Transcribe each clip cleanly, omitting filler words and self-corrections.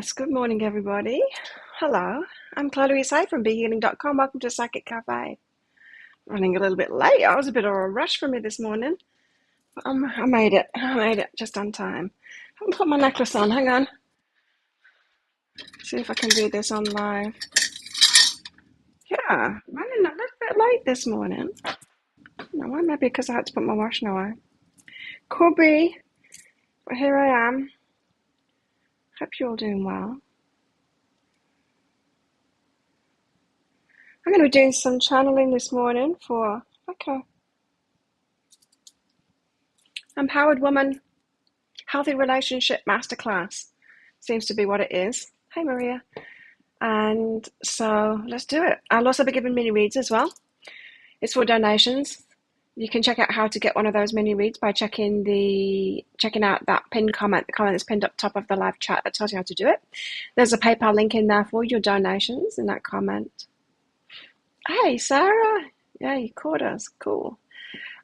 Yes, good morning, everybody. Hello, I'm Chloe Say from BeHealing.com. Welcome to Psychic Cafe. Running a little bit late. I was a bit of a rush for me this morning, but I made it. I made it just on time. I haven't put my necklace on. Hang on. See if I can do this on live. Yeah, running a little bit late this morning. No, why? Maybe because I had to put my washing away. Could be, but here I am. Hope you're all doing well. I'm going to be doing some channeling this morning for like a empowered woman healthy relationship masterclass. Seems to be what it is. Hey, Maria. And so let's do it. I'll also be giving mini reads as well. It's for donations. You can check out how to get one of those mini reads by checking out that pinned comment, the comment that's pinned up top of the live chat that tells you how to do it. There's a PayPal link in there for your donations in that comment. Hey, Sarah. Yeah, you caught us. Cool.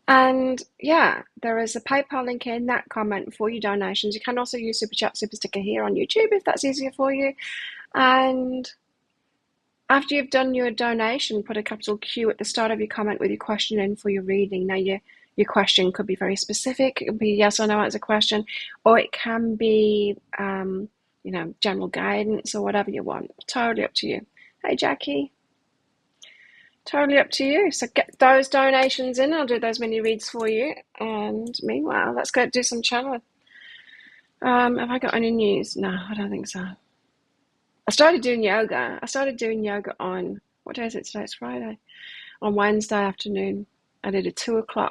And yeah, there is a PayPal link in that comment for your donations. You can also use Super Chat, Super Sticker here on YouTube if that's easier for you. And after you've done your donation, put a capital Q at the start of your comment with your question in for your reading. Now, your question could be very specific. It could be yes or no answer question, or it can be, general guidance or whatever you want. Totally up to you. Hey, Jackie. Totally up to you. So get those donations in. I'll do those mini reads for you. And meanwhile, let's go do some channeling. Have I got any news? No, I don't think so. I started doing yoga. On, what day is it today? It's Friday. On Wednesday afternoon, I did a 2:00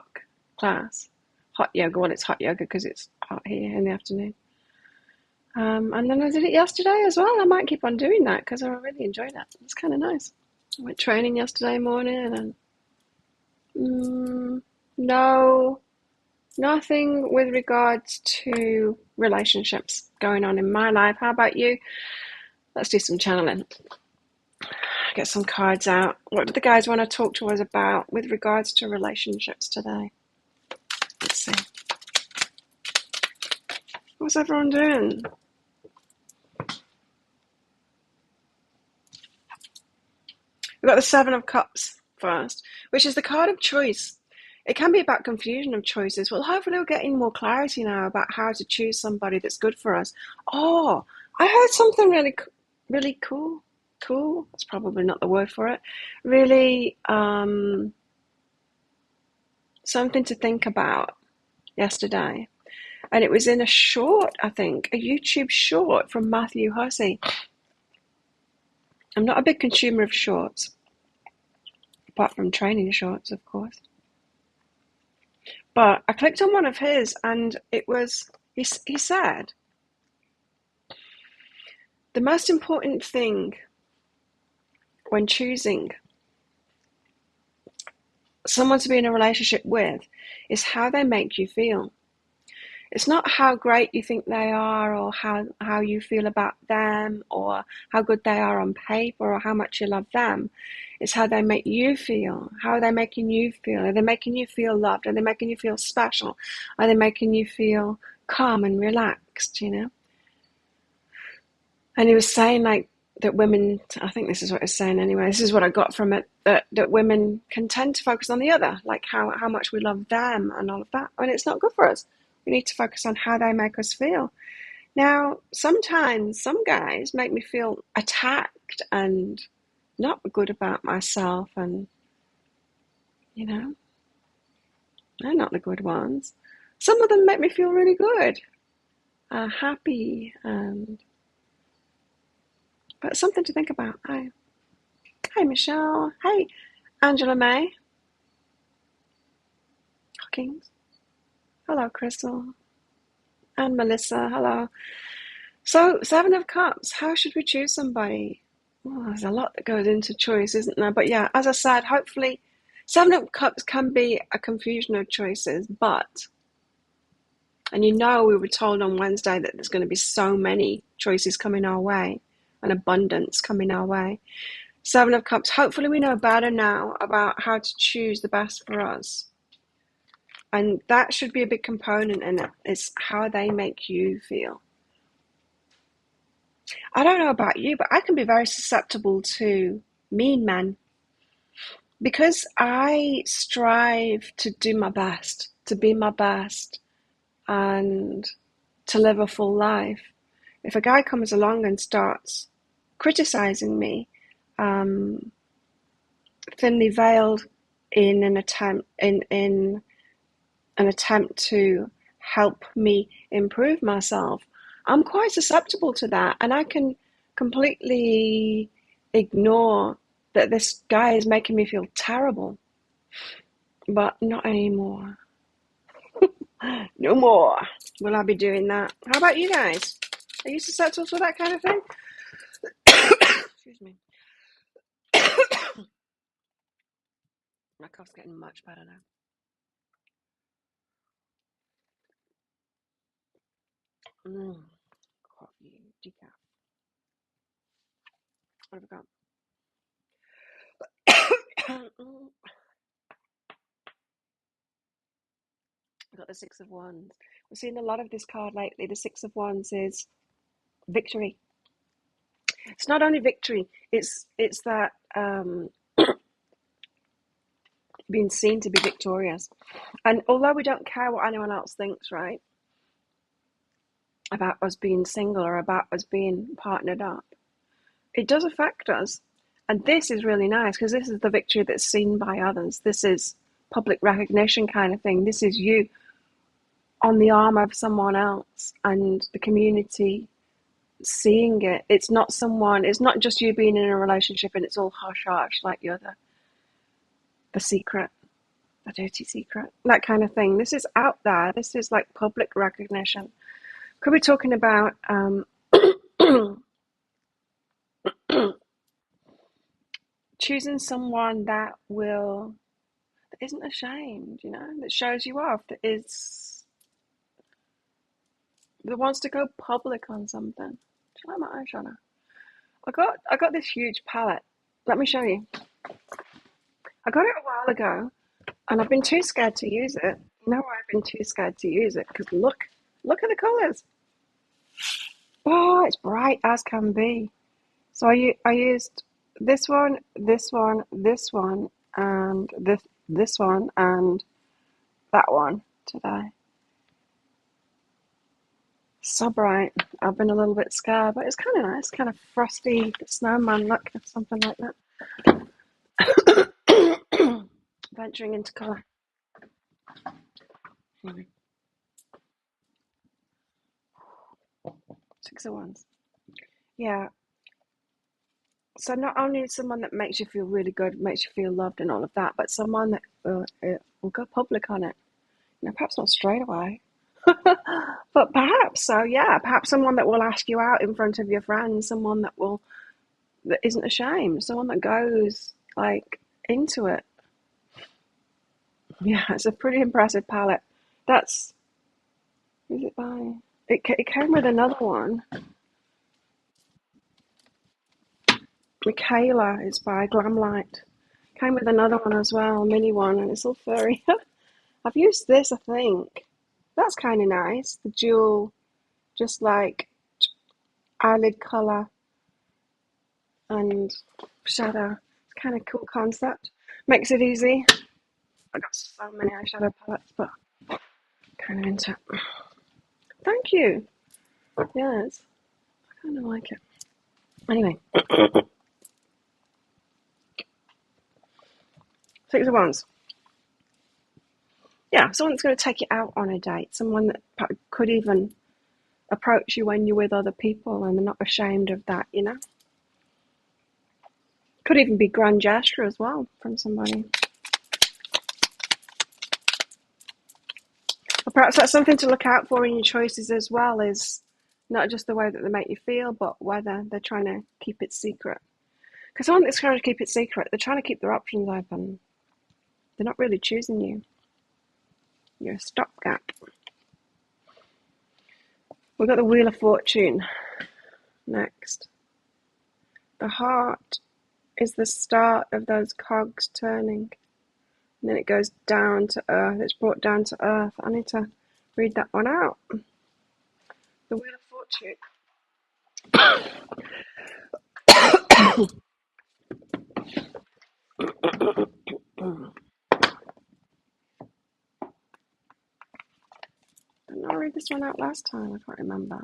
class. Hot yoga. Well, it's hot yoga because it's hot here in the afternoon. And then I did it yesterday as well. I might keep on doing that because I really enjoyed it. It's kind of nice. I went training yesterday morning and no, nothing with regards to relationships going on in my life. How about you? Let's do some channeling. Get some cards out. What do the guys want to talk to us about with regards to relationships today? Let's see. What's everyone doing? We've got the Seven of Cups first, which is the card of choice. It can be about confusion of choices. Well, hopefully we're getting more clarity now about how to choose somebody that's good for us. Oh, I heard something really cool. Cool, that's probably not the word for it. Really, something to think about yesterday. And it was in a short, I think, a YouTube short from Matthew Hussey. I'm not a big consumer of shorts, apart from training shorts, of course. But I clicked on one of his, and it was, he said, the most important thing when choosing someone to be in a relationship with is how they make you feel. It's not how great you think they are or how you feel about them or how good they are on paper or how much you love them. It's how they make you feel. How are they making you feel? Are they making you feel loved? Are they making you feel special? Are they making you feel calm and relaxed, And he was saying that women, I think this is what it's saying anyway, this is what I got from it, that women can tend to focus on the other, like how much we love them and all of that. And it's not good for us. We need to focus on how they make us feel. Now, sometimes some guys make me feel attacked and not good about myself, and they're not the good ones. Some of them make me feel really good, happy, but something to think about. Hi, Michelle. Hey, Angela May. Hawkins. Hello, Crystal. And Melissa. Hello. So, Seven of Cups. How should we choose somebody? Well, there's a lot that goes into choice, isn't there? But yeah, as I said, hopefully, Seven of Cups can be a confusion of choices, and we were told on Wednesday that there's going to be so many choices coming our way, and abundance coming our way. Seven of Cups, hopefully we know better now about how to choose the best for us. And that should be a big component in it, is how they make you feel. I don't know about you, but I can be very susceptible to mean men because I strive to do my best, to be my best, and to live a full life. If a guy comes along and starts criticizing me, um, thinly veiled in an attempt to help me improve myself, I'm quite susceptible to that, and I can completely ignore that this guy is making me feel terrible. But not anymore. No more will I be doing that. How about you guys? Are you susceptible to that kind of thing? Excuse me. My cough's getting much better now. Coffee, decaf. What have I got? I've got the Six of Wands. We're seeing a lot of this card lately. The Six of Wands is victory. It's not only victory, it's that being seen to be victorious. And although we don't care what anyone else thinks, right, about us being single or about us being partnered up, it does affect us. And this is really nice because this is the victory that's seen by others. This is public recognition kind of thing. This is you on the arm of someone else and the community seeing it. It's not just you being in a relationship and it's all hush hush like you're the secret, the dirty secret, that kind of thing. This is out there. This is like public recognition. Could be talking about choosing someone that isn't ashamed, that shows you off, that wants to go public on something. Do you like my eyeshadow? I got this huge palette. Let me show you. I got it a while ago, and I've been too scared to use it. You know why I've been too scared to use it? Because look at the colours. Oh, it's bright as can be. So I used this one, this one, this one, and this one, and that one today. So bright. I've been a little bit scared, but it's kind of nice, kind of frosty snowman look, something like that. Venturing into colour. Six of Wands. Yeah. So not only someone that makes you feel really good, makes you feel loved and all of that, but someone that will go public on it. Perhaps not straight away, but perhaps so. Yeah, perhaps someone that will ask you out in front of your friends, someone that isn't ashamed, someone that goes like into it. Yeah, it's a pretty impressive palette. Who's it by? It came with another one. Michaela is by Glamlight. Came with another one as well, a mini one, and it's all furry. I've used this, I think. That's kind of nice. The dual, just like eyelid colour and shadow. It's kind of cool concept. Makes it easy. I got so many eyeshadow palettes, but kind of into it. Thank you. Yes, I kind of like it. Anyway, Six of Wands. Yeah, someone that's going to take you out on a date. Someone that could even approach you when you're with other people and they're not ashamed of that. Could even be grand gesture as well from somebody. Or perhaps that's something to look out for in your choices as well, is not just the way that they make you feel, but whether they're trying to keep it secret. Because someone that's trying to keep it secret, they're trying to keep their options open. They're not really choosing you. You're a stopgap. We've got the Wheel of Fortune next. The heart is the start of those cogs turning. And then it goes down to earth. It's brought down to earth. I need to read that one out. The Wheel of Fortune. Didn't I read this one out last time? I can't remember.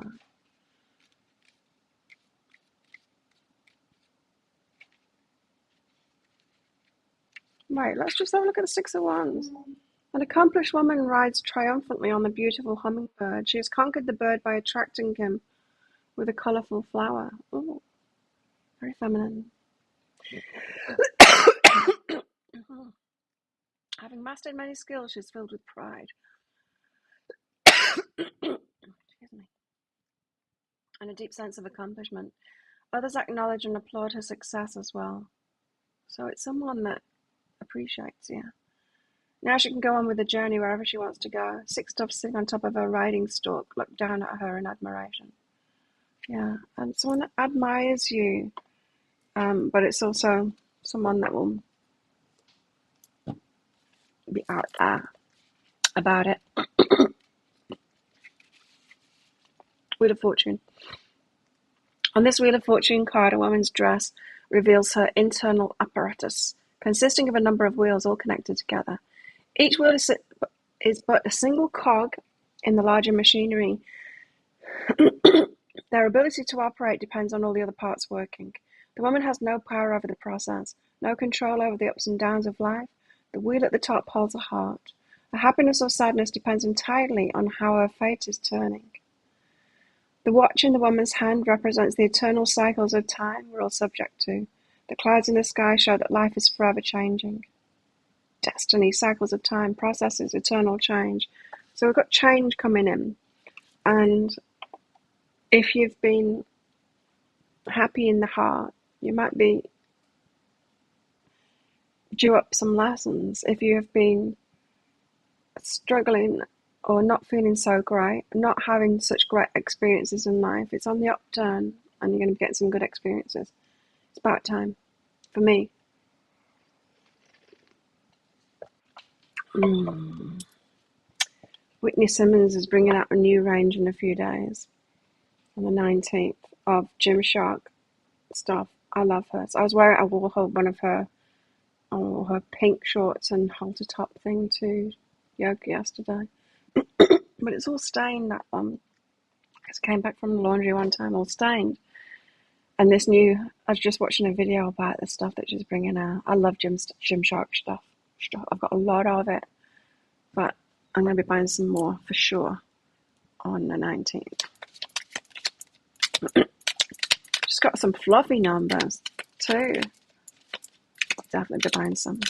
Right, let's just have a look at the Six of Wands. An accomplished woman rides triumphantly on the beautiful hummingbird. She has conquered the bird by attracting him with a colourful flower. Ooh, very feminine. Having mastered many skills, she is filled with pride. Excuse me. And a deep sense of accomplishment. Others acknowledge and applaud her success as well. So it's someone that appreciates you. Now she can go on with the journey wherever she wants to go. Six doves sitting on top of her riding stalk look down at her in admiration. Yeah, and someone that admires you, but it's also someone that will be out there about it. Wheel of Fortune. On this Wheel of Fortune card, a woman's dress reveals her internal apparatus, consisting of a number of wheels all connected together. Each wheel is but a single cog in the larger machinery. Their ability to operate depends on all the other parts working. The woman has no power over the process, no control over the ups and downs of life. The wheel at the top holds her heart. Her happiness or sadness depends entirely on how her fate is turning. The watch in the woman's hand represents the eternal cycles of time we're all subject to. The clouds in the sky show that life is forever changing. Destiny, cycles of time, processes, eternal change. So we've got change coming in. And if you've been happy in the heart, you might be due up some lessons. If you have been struggling or not feeling so great, not having such great experiences in life, it's on the upturn and you're going to be getting some good experiences. It's about time for me. Whitney Simmons is bringing out a new range in a few days on the 19th of Gymshark stuff. I love her. So I wore one of her pink shorts and halter top thing to yoga yesterday. But it's all stained, that one. I just came back from the laundry one time, all stained. And I was just watching a video about the stuff that she's bringing out. I love Gymshark stuff. I've got a lot of it. But I'm going to be buying some more for sure on the 19th. She's got some fluffy numbers too. I'll definitely be buying some.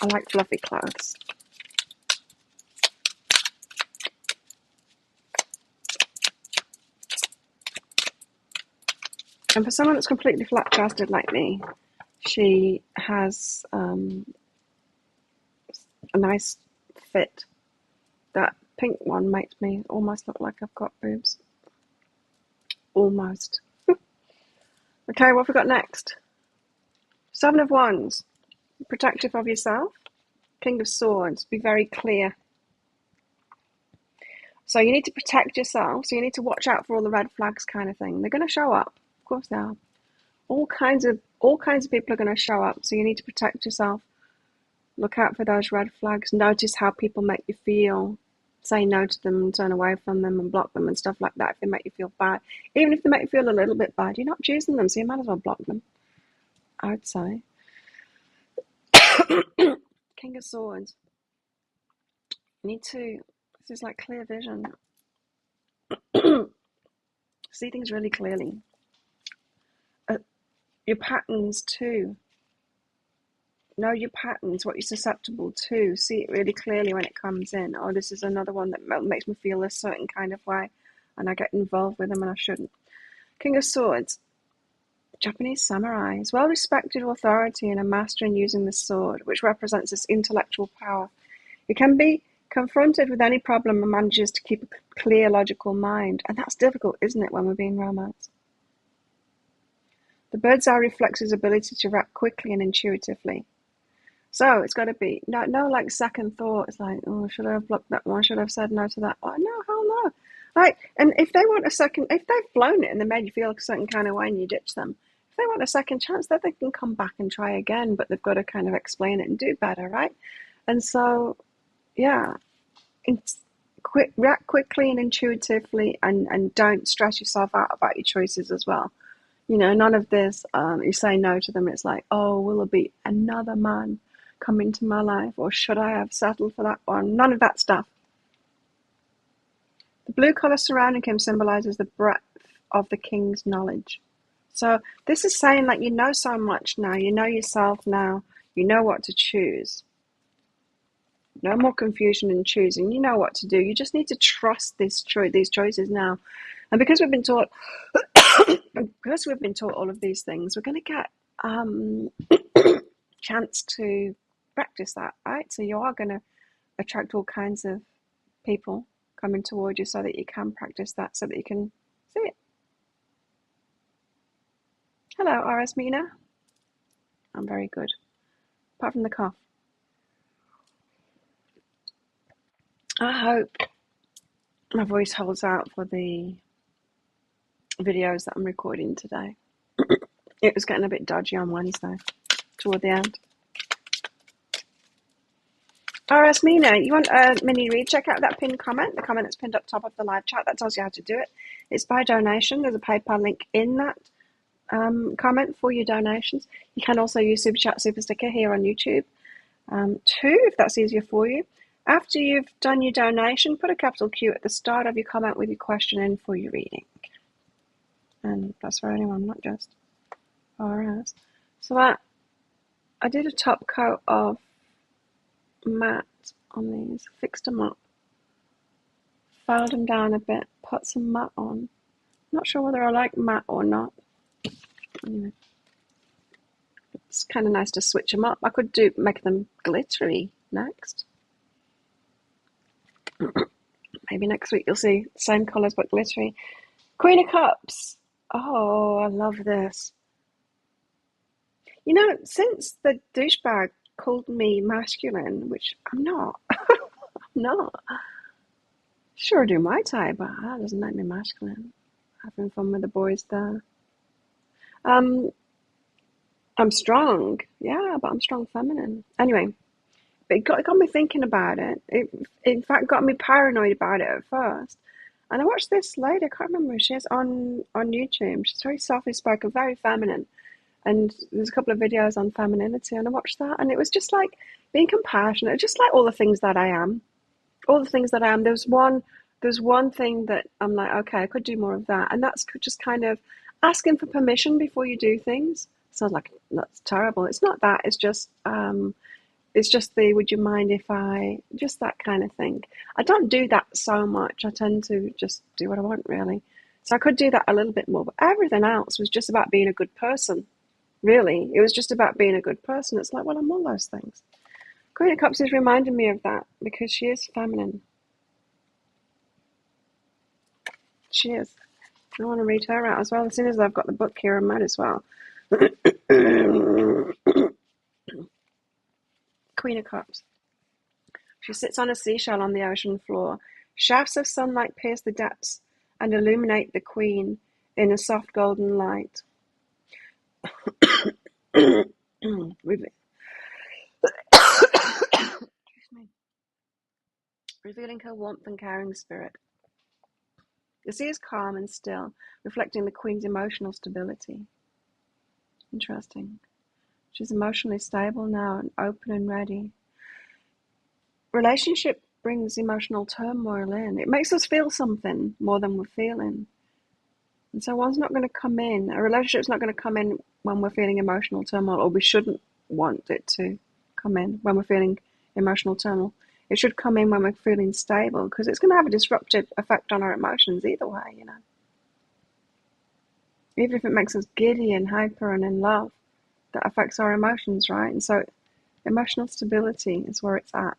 I like fluffy clothes. And for someone that's completely flat-chested like me, she has a nice fit. That pink one makes me almost look like I've got boobs. Almost. Okay, what have we got next? Seven of Wands. Protective of yourself. King of Swords. Be very clear. So you need to protect yourself. So you need to watch out for all the red flags kind of thing. They're going to show up. Of course they are. All kinds of people are going to show up. So you need to protect yourself. Look out for those red flags. Notice how people make you feel. Say no to them and turn away from them and block them and stuff like that if they make you feel bad. Even if they make you feel a little bit bad, you're not choosing them, so you might as well block them, I would say. King of Swords. This is like clear vision. See things really clearly. Your patterns too. Know your patterns, what you're susceptible to. See it really clearly when it comes in. Oh, this is another one that makes me feel a certain kind of way, and I get involved with them and I shouldn't. King of Swords. Japanese samurai is well-respected authority and a master in using the sword, which represents this intellectual power. He can be confronted with any problem and manages to keep a clear, logical mind. And that's difficult, isn't it, when we're being romanced? The bird's eye reflects his ability to react quickly and intuitively. So it's got to be no like second thought. It's like, oh, should I have blocked that one? Should I have said no to that one? No, hell no. Right? And if they want a second, if they've blown it and they made you feel a certain kind of way and you ditch them, if they want a second chance, then they can come back and try again, but they've got to kind of explain it and do better, right? And so, yeah, it's react quickly and intuitively, and don't stress yourself out about your choices as well. You know, none of this, you say no to them, it's like, oh, will there be another man come into my life, or should I have settled for that one? None of that stuff. The blue colour surrounding him symbolises the breadth of the king's knowledge. So this is saying, like, you know so much now, you know yourself now, you know what to choose. No more confusion in choosing. You know what to do. You just need to trust these choices now. And because we've been taught, all of these things, we're going to get chance to practice that, right? So you are going to attract all kinds of people coming toward you, so that you can practice that, so that you can see it. Hello, RS Mina. I'm very good, apart from the cough. I hope my voice holds out for the videos that I'm recording today. It was getting a bit dodgy on Wednesday, toward the end. RS Mina, you want a mini read? Check out that pinned comment, the comment that's pinned up top of the live chat. That tells you how to do it. It's by donation. There's a PayPal link in that comment for your donations. You can also use Super Chat, Super Sticker here on YouTube too, if that's easier for you. After you've done your donation, put a capital Q at the start of your comment with your question in for your reading. And that's for anyone, not just RS. So I did a top coat of matte on these, fixed them up, filed them down a bit, put some matte on. Not sure whether I like matte or not. Anyway, it's kind of nice to switch them up. I could make them glittery next. Maybe next week you'll see same colours but glittery. Queen of Cups. Oh, I love this. You know, since the douchebag called me masculine, which I'm not, I'm not. Sure do my type, but that doesn't make me masculine. Having fun with the boys there. I'm strong, yeah, but I'm strong feminine. Anyway, but it got me thinking about it. It, in fact, got me paranoid about it at first. And I watched this lady, I can't remember who she is, on YouTube. She's very softly spoken, very feminine. And there's a couple of videos on femininity, and I watched that, and it was just like being compassionate, just like all the things that I am. All the things that I am. There's one thing that I'm like, okay, I could do more of that. And that's just kind of asking for permission before you do things. Sounds like that's terrible. It's not that. It's just the, would you mind if I, just that kind of thing. I don't do that so much. I tend to just do what I want, really. So I could do that a little bit more. But everything else was just about being a good person, really. It was just about being a good person. It's like, well, I'm all those things. Queen of Cups is reminding me of that because she is feminine. She is. I want to read her out as well. As soon as I've got the book here, I might as well. Queen of Cups. She sits on a seashell on the ocean floor. Shafts of sunlight pierce the depths and illuminate the queen in a soft golden light. Revealing her warmth and caring spirit. The sea is calm and still, reflecting the queen's emotional stability. Interesting. She's emotionally stable now and open and ready. Relationship brings emotional turmoil in. It makes us feel something more than we're feeling. And so one's not going to come in, a relationship's not going to come in when we're feeling emotional turmoil, or we shouldn't want it to come in when we're feeling emotional turmoil. It should come in when we're feeling stable, because it's going to have a disruptive effect on our emotions either way, you know. Even if it makes us giddy and hyper and in love, that affects our emotions, right? And so emotional stability is where it's at.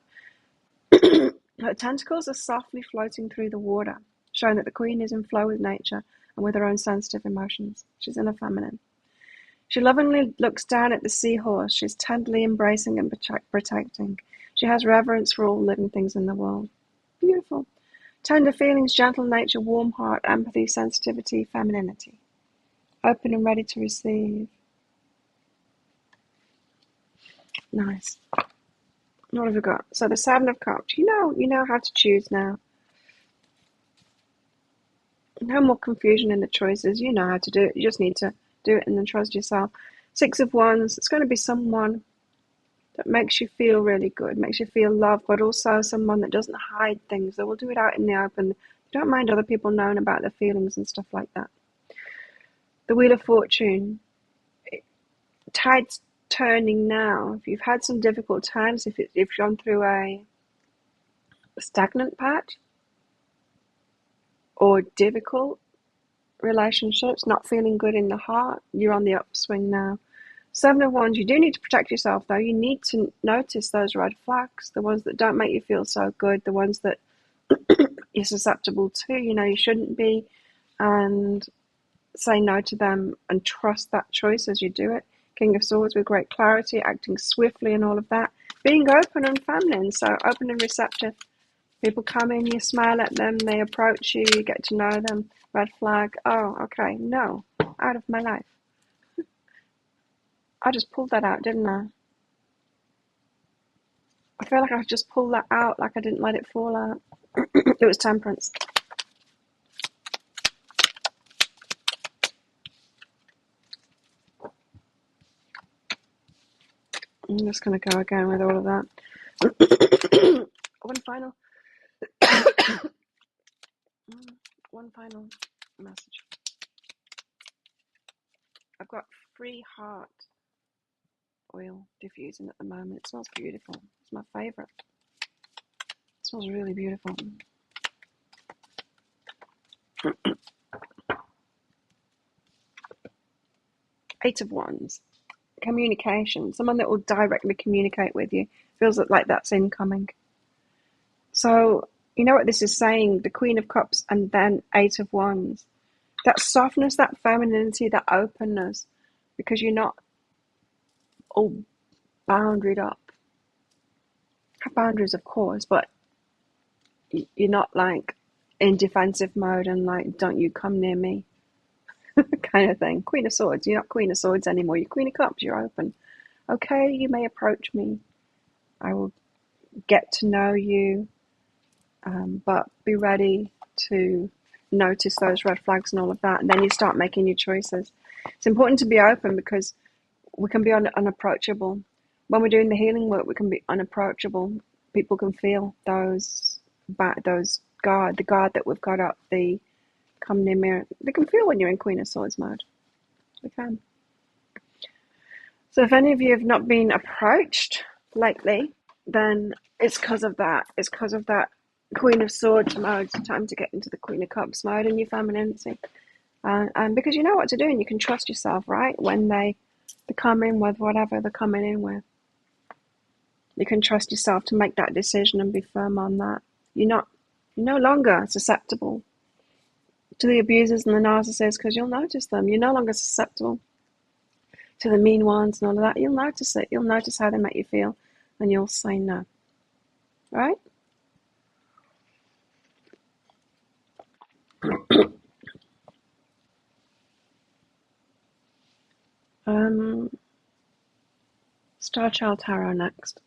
Her tentacles are softly floating through the water, showing that the queen is in flow with nature and with her own sensitive emotions. She's in her feminine. She lovingly looks down at the seahorse. She's tenderly embracing and protecting. She has reverence for all living things in the world. Beautiful. Tender feelings, gentle nature, warm heart, empathy, sensitivity, femininity. Open and ready to receive. Nice. What have we got? So the Seven of Cups. You know how to choose now. No more confusion in the choices. You know how to do it. You just need to do it and then trust yourself. Six of Wands. It's going to be someone that makes you feel really good, makes you feel loved, but also someone that doesn't hide things. They will do it out in the open. They don't mind other people knowing about their feelings and stuff like that. The Wheel of Fortune. Tide's turning now. If you've had some difficult times, if you've gone through a stagnant patch or difficult relationships, not feeling good in the heart, you're on the upswing now. Seven of Wands, you do need to protect yourself though. You need to notice those red flags, the ones that don't make you feel so good, the ones that you're susceptible to, you shouldn't be, and say no to them and trust that choice as you do it. King of Swords with great clarity, acting swiftly and all of that. Being open and feminine, so open and receptive. People come in, you smile at them, they approach you, you get to know them. Red flag, oh, okay, no, out of my life. I just pulled that out, didn't I? I feel like I just pulled that out, like I didn't let it fall out. It was Temperance. I'm just going to go again with all of that. One final message. I've got free heart oil diffusing at the moment. It smells beautiful. It's my favourite. It smells really beautiful. Eight of Wands. Communication. Someone that will directly communicate with you. Feels like that's incoming. So, you know what this is saying? The Queen of Cups and then Eight of Wands. That softness, that femininity, that openness. Because you're not all boundaried up. Have boundaries, of course, but you're not like in defensive mode and like, don't you come near me kind of thing. Queen of Swords. You're not Queen of Swords anymore. You're Queen of Cups. You're open. Okay, you may approach me. I will get to know you, but be ready to notice those red flags and all of that. And then you start making your choices. It's important to be open because we can be unapproachable. When we're doing the healing work, we can be unapproachable. People can feel the guard that we've got up, the come near mirror. They can feel when you're in Queen of Swords mode. They can. So if any of you have not been approached lately, then it's because of that. It's because of that Queen of Swords mode. It's time to get into the Queen of Cups mode and your femininity. And because you know what to do and you can trust yourself, right? When they come in with whatever they're coming in with. You can trust yourself to make that decision and be firm on that. You're no longer susceptible to the abusers and the narcissists because you'll notice them. You're no longer susceptible to the mean ones and all of that. You'll notice it. You'll notice how they make you feel and you'll say no. Right? Starchild Tarot next.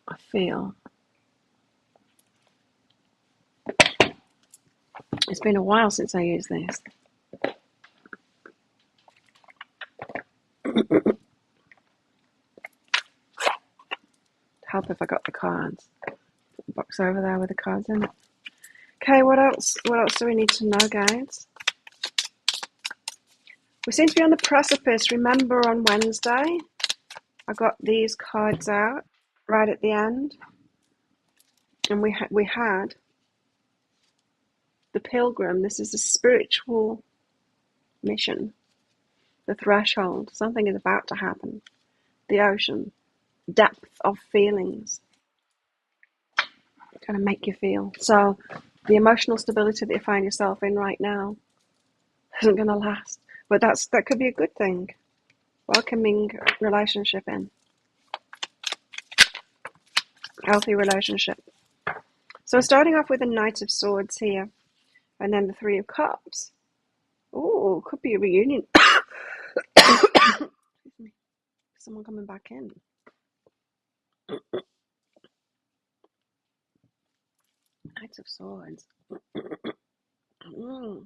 I feel. It's been a while since I used this. Help if I got the cards. The box over there with the cards in it. Okay, what else? What else do we need to know, guys? We seem to be on the precipice. Remember on Wednesday, I got these cards out right at the end. And we had the Pilgrim. This is a spiritual mission. The Threshold. Something is about to happen. The Ocean. Depth of feelings. It's going to make you feel. So the emotional stability that you find yourself in right now isn't going to last. But that could be a good thing. Welcoming relationship in. Healthy relationship. So we're starting off with the Knight of Swords here, and then the Three of Cups. Oh, could be a reunion. Someone coming back in. Knight of Swords. Mm.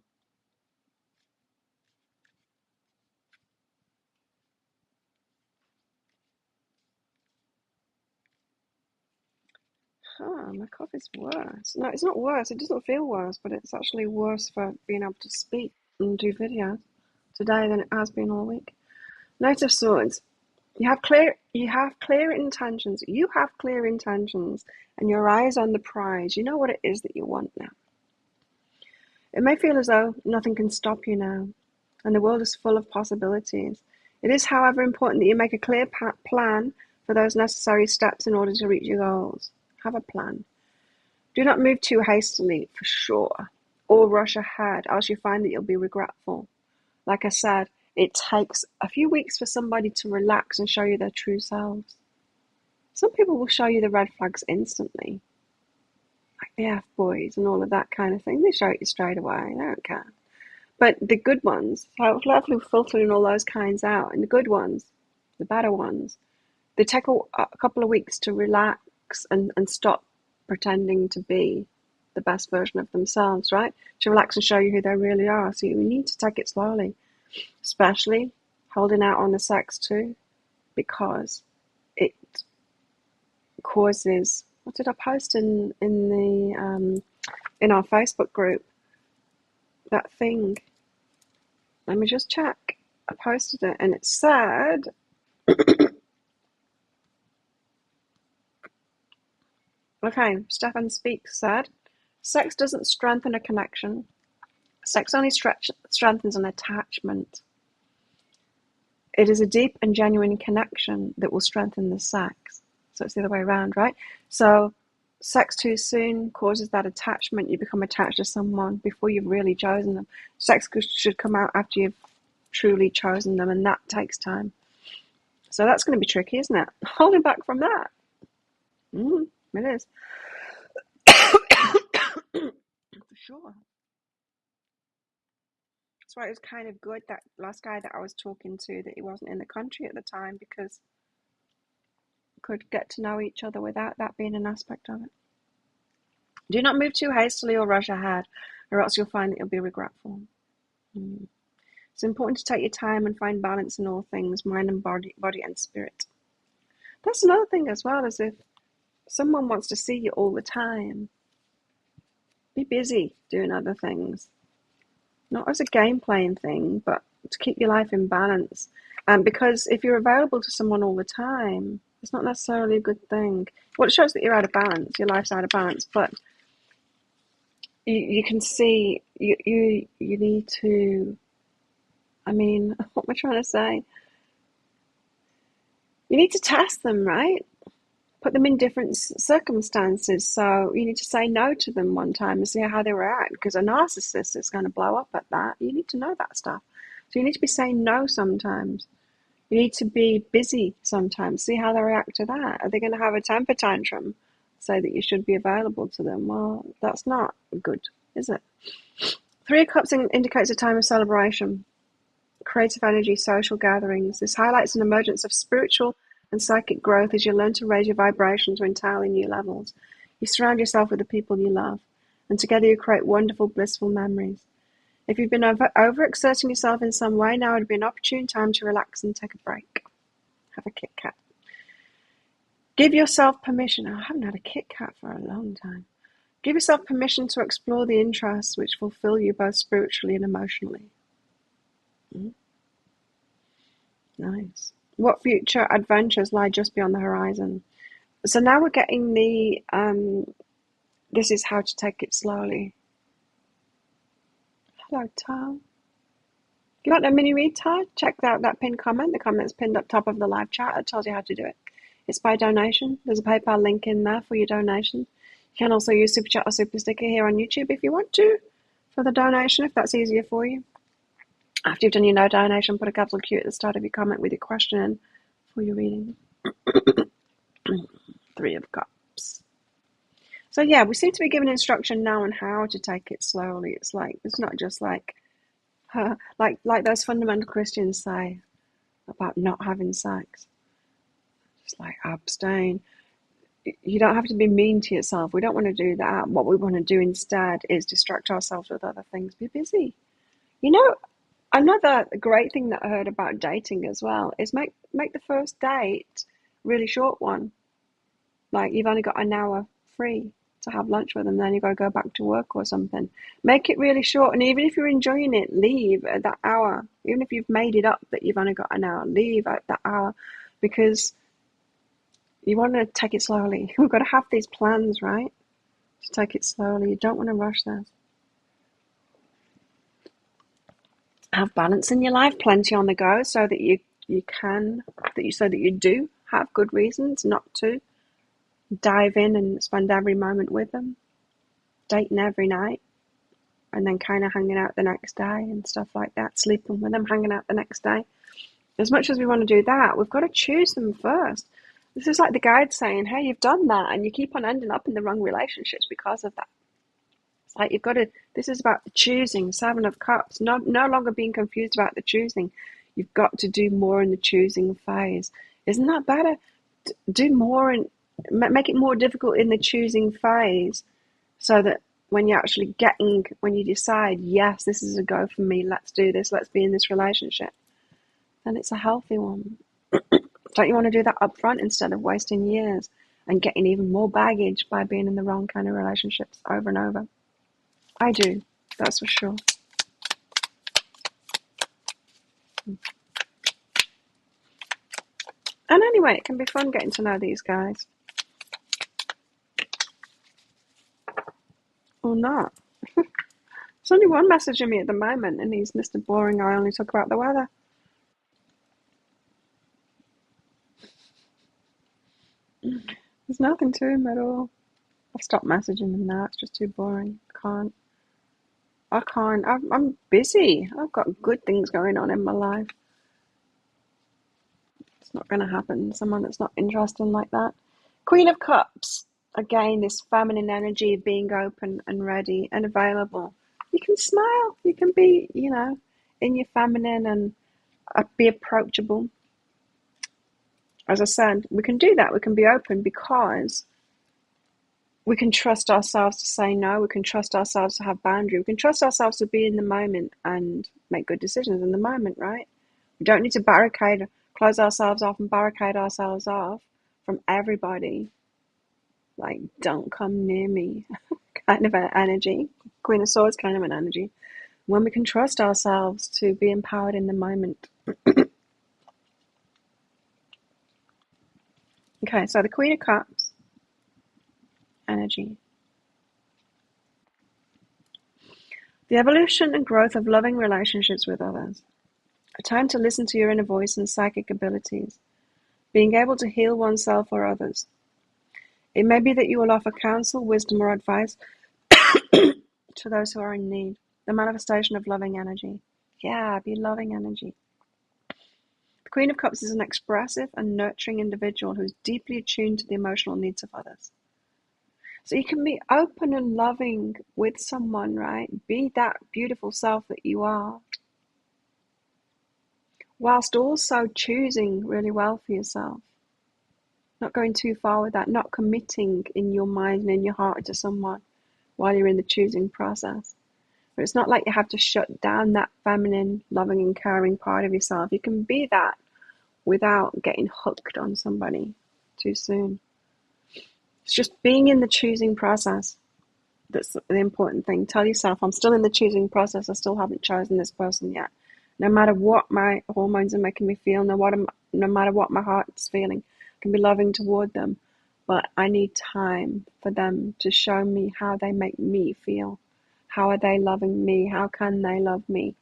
My cough is worse. No, it's not worse. It doesn't feel worse, but it's actually worse for being able to speak and do videos today than it has been all week. Knight of Swords. You have clear intentions. You have clear intentions, and your eyes on the prize. You know what it is that you want now. It may feel as though nothing can stop you now, and the world is full of possibilities. It is, however, important that you make a clear plan for those necessary steps in order to reach your goals. Have a plan. Do not move too hastily, for sure, or rush ahead, else you find that you'll be regretful. Like I said, it takes a few weeks for somebody to relax and show you their true selves. Some people will show you the red flags instantly, like the F-boys and all of that kind of thing. They show it you straight away. They don't care. But the good ones, hopefully filtering all those kinds out, and the good ones, the better ones, they take a couple of weeks to relax and stop pretending to be the best version of themselves, right? To relax and show you who they really are. So you need to take it slowly, especially holding out on the sex too, because it causes. What did I post in our Facebook group? That thing. Let me just check. I posted it and it said, okay, Stefan Speaks said, sex doesn't strengthen a connection. Sex only strengthens an attachment. It is a deep and genuine connection that will strengthen the sex. So it's the other way around, right? So sex too soon causes that attachment. You become attached to someone before you've really chosen them. Sex should come out after you've truly chosen them, and that takes time. So that's going to be tricky, isn't it? Holding back from that. It is. For sure. That's why it was kind of good, that last guy that I was talking to, that he wasn't in the country at the time, because we could get to know each other without that being an aspect of it. Do not move too hastily or rush ahead, or else you'll find that you'll be regretful. It's important to take your time and find balance in all things, mind and body and spirit. That's another thing as well, is if someone wants to see you all the time, be busy doing other things. Not as a game playing thing, but to keep your life in balance. Because if you're available to someone all the time, it's not necessarily a good thing. Well, it shows that you're out of balance, your life's out of balance, but you can see you need to, I mean, what am I trying to say? You need to test them, right? Put them in different circumstances. So you need to say no to them one time and see how they react, because a narcissist is going to blow up at that. You need to know that stuff. So you need to be saying no sometimes. You need to be busy sometimes. See how they react to that. Are they going to have a temper tantrum? Say that you should be available to them. Well, that's not good, is it? Three of Cups indicates a time of celebration, creative energy, social gatherings. This highlights an emergence of spiritual and psychic growth as you learn to raise your vibration to entirely new levels. You surround yourself with the people you love, and together you create wonderful, blissful memories. If you've been overexerting yourself in some way, now would be an opportune time to relax and take a break. Have a Kit Kat. Give yourself permission. I haven't had a Kit Kat for a long time. Give yourself permission to explore the interests which fulfill you both spiritually and emotionally. Nice. What future adventures lie just beyond the horizon? So now we're getting the, this is how to take it slowly. Hello, Tom. You want a mini read, Todd? Check out that pinned comment. The comment's pinned up top of the live chat. It tells you how to do it. It's by donation. There's a PayPal link in there for your donation. You can also use Super Chat or Super Sticker here on YouTube if you want to, for the donation, if that's easier for you. After you've done your no donation, put a capital Q at the start of your comment with your question in for your reading. Three of Cups. So yeah, we seem to be given instruction now on how to take it slowly. It's like, it's not just like, like those fundamental Christians say about not having sex. Just like abstain. You don't have to be mean to yourself. We don't want to do that. What we want to do instead is distract ourselves with other things. Be busy. You know, another great thing that I heard about dating as well is make the first date really short one. Like you've only got an hour free to have lunch with them, then you've got to go back to work or something. Make it really short, and even if you're enjoying it, leave at that hour. Even if you've made it up that you've only got an hour, leave at that hour, because you want to take it slowly. We've got to have these plans, right? To take it slowly. You don't want to rush this. Have balance in your life, plenty on the go, so that you do have good reasons not to dive in and spend every moment with them, dating every night, and then kind of hanging out the next day and stuff like that, sleeping with them, hanging out the next day. As much as we want to do that, we've got to choose them first. This is like the guide saying, hey, you've done that and you keep on ending up in the wrong relationships because of that. It's like you've got to, this is about the choosing, Seven of Cups, no longer being confused about the choosing. You've got to do more in the choosing phase. Isn't that better? Do more and make it more difficult in the choosing phase, so that when you decide, yes, this is a go for me, let's do this, let's be in this relationship, then it's a healthy one. Don't you want to do that up front instead of wasting years and getting even more baggage by being in the wrong kind of relationships over and over? I do, that's for sure. And anyway, it can be fun getting to know these guys. Or not. There's only one messaging me at the moment, and he's Mr. Boring. I only talk about the weather. There's nothing to him at all. I've stopped messaging him now. It's just too boring. I can't. I'm busy. I've got good things going on in my life. It's not going to happen. Someone that's not interested like that. Queen of Cups. Again, this feminine energy of being open and ready and available. You can smile. You can be, in your feminine and be approachable. As I said, we can do that. We can be open because we can trust ourselves to say no. We can trust ourselves to have boundary. We can trust ourselves to be in the moment and make good decisions in the moment, right? We don't need to close ourselves off and barricade ourselves off from everybody. Like, don't come near me kind of an energy. Queen of Swords kind of an energy. When we can trust ourselves to be empowered in the moment. Okay, so the Queen of Cups energy. The evolution and growth of loving relationships with others. A time to listen to your inner voice and psychic abilities. Being able to heal oneself or others. It may be that you will offer counsel, wisdom, or advice to those who are in need. The manifestation of loving energy. Yeah, be loving energy. The Queen of Cups is an expressive and nurturing individual who is deeply attuned to the emotional needs of others. So you can be open and loving with someone, right? Be that beautiful self that you are, whilst also choosing really well for yourself. Not going too far with that, not committing in your mind and in your heart to someone while you're in the choosing process. But it's not like you have to shut down that feminine, loving and caring part of yourself. You can be that without getting hooked on somebody too soon. It's just being in the choosing process that's the important thing. Tell yourself, I'm still in the choosing process. I still haven't chosen this person yet. No matter what my hormones are making me feel, no matter what my heart's feeling, I can be loving toward them. But I need time for them to show me how they make me feel. How are they loving me? How can they love me?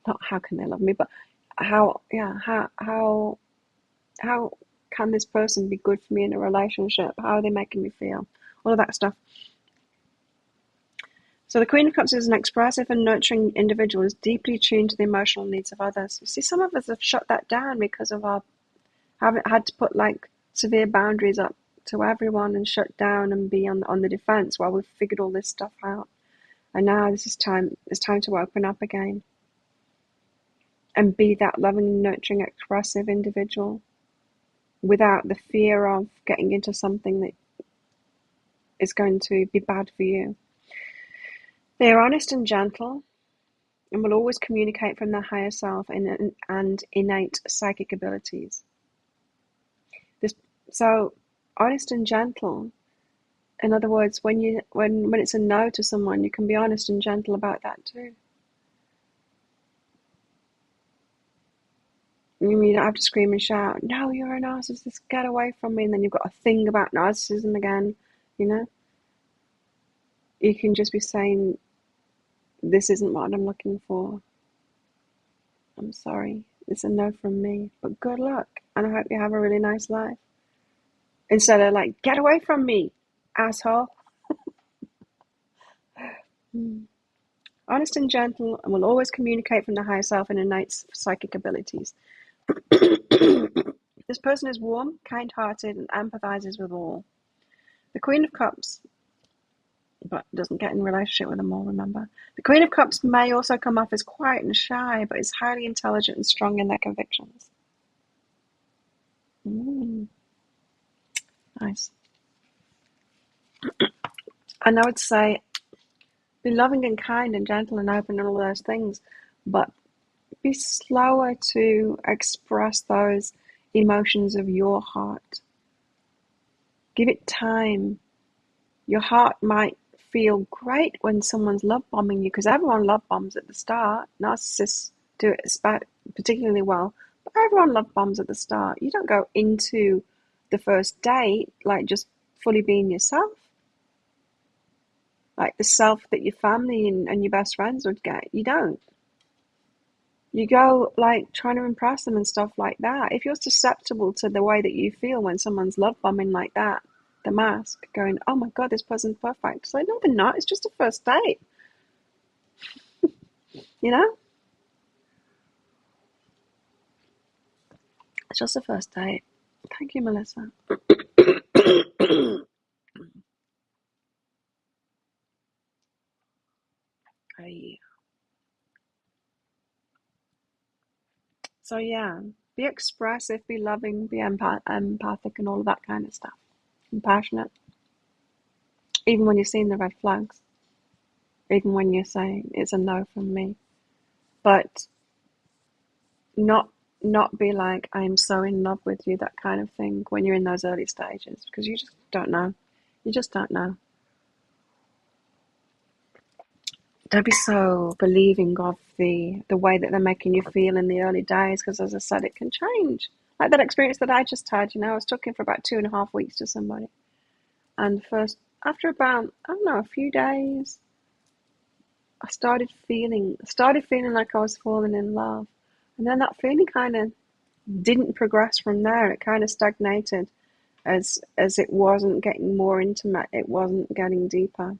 Not how can they love me, but how can this person be good for me in a relationship? How are they making me feel? All of that stuff. So the Queen of Cups is an expressive and nurturing individual who is deeply attuned to the emotional needs of others. You see, some of us have shut that down because of our haven't had to put like severe boundaries up to everyone and shut down and be on the defense while we've figured all this stuff out. And now it's time to open up again and be that loving, nurturing, expressive individual without the fear of getting into something that is going to be bad for you. They are honest and gentle and will always communicate from their higher self and innate psychic abilities. So honest and gentle, in other words, when it's a no to someone, you can be honest and gentle about that too. You don't have to scream and shout, no, you're a narcissist, get away from me, and then you've got a thing about narcissism again, you know? You can just be saying, this isn't what I'm looking for. I'm sorry, it's a no from me, but good luck, and I hope you have a really nice life. Instead of like, get away from me, asshole. Honest and gentle, and will always communicate from the higher self and innate psychic abilities. This person is warm, kind-hearted, and empathizes with all. The Queen of Cups, but doesn't get in a relationship with them all, remember. The Queen of Cups may also come off as quiet and shy, but is highly intelligent and strong in their convictions. Nice. And I would say, be loving and kind and gentle and open and all those things, but be slower to express those emotions of your heart. Give it time. Your heart might feel great when someone's love bombing you, because everyone love bombs at the start. Narcissists do it particularly well, but everyone love bombs at the start. You don't go into the first date like just fully being yourself, like the self that your family and your best friends would get. You don't. You go like trying to impress them and stuff like that. If you're susceptible to the way that you feel when someone's love bombing like that, the mask, going, oh my God, this person's perfect. It's like, no, they're not. It's just a first date. You know? It's just a first date. Thank you, Melissa. So yeah, be expressive, be loving, be empathic and all of that kind of stuff. Compassionate. Even when you're seeing the red flags. Even when you're saying it's a no from me. But not be like, I'm so in love with you, that kind of thing, when you're in those early stages, because you just don't know. You just don't know. Don't be so believing of the way that they're making you feel in the early days, because as I said, it can change. Like that experience that I just had, I was talking for about 2.5 weeks to somebody. And first, after about, I don't know, a few days, I started feeling like I was falling in love. And then that feeling kind of didn't progress from there. It kind of stagnated as it wasn't getting more intimate. It wasn't getting deeper.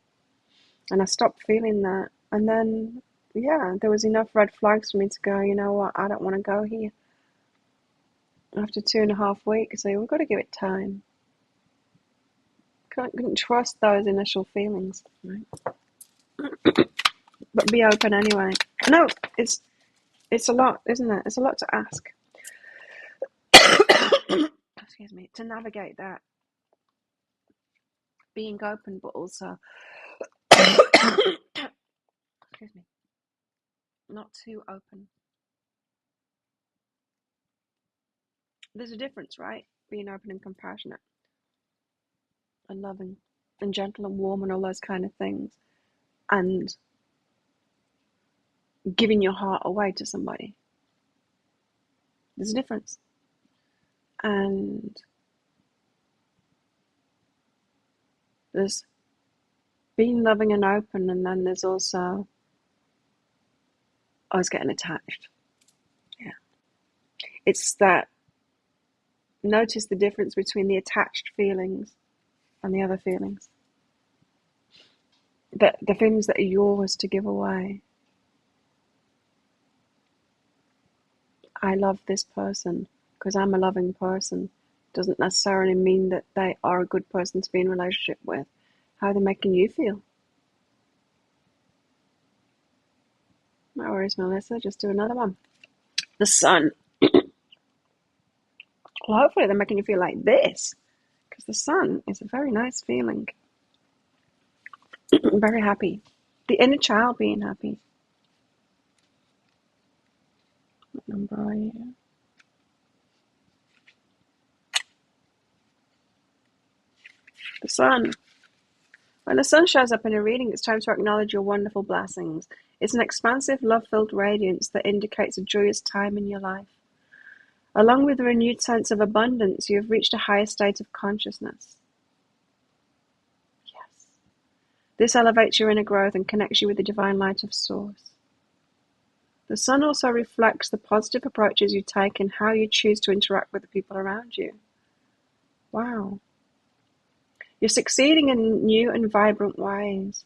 And I stopped feeling that. And then, yeah, there was enough red flags for me to go, you know what, I don't want to go here. After 2.5 weeks, so we've got to give it time. Couldn't trust those initial feelings, right? But be open anyway. No, it's a lot, isn't it? It's a lot to ask. Excuse me, to navigate that. Being open, but also, excuse me, not too open. There's a difference, right? Being open and compassionate and loving and gentle and warm and all those kind of things, and giving your heart away to somebody. There's a difference. And there's being loving and open, and then there's also I was getting attached. Yeah. It's that, notice the difference between the attached feelings and the other feelings. The feelings that are yours to give away. I love this person because I'm a loving person. doesn't necessarily mean that they are a good person to be in a relationship with. How are they making you feel? No worries, Melissa. Just do another one. The sun. Well, hopefully they're making you feel like this, because the sun is a very nice feeling. Very happy. The inner child being happy. What number are you? The sun. When the sun shows up in a reading, it's time to acknowledge your wonderful blessings. It's an expansive, love-filled radiance that indicates a joyous time in your life. Along with a renewed sense of abundance, you have reached a higher state of consciousness. Yes. This elevates your inner growth and connects you with the divine light of Source. The sun also reflects the positive approaches you take and how you choose to interact with the people around you. Wow. You're succeeding in new and vibrant ways.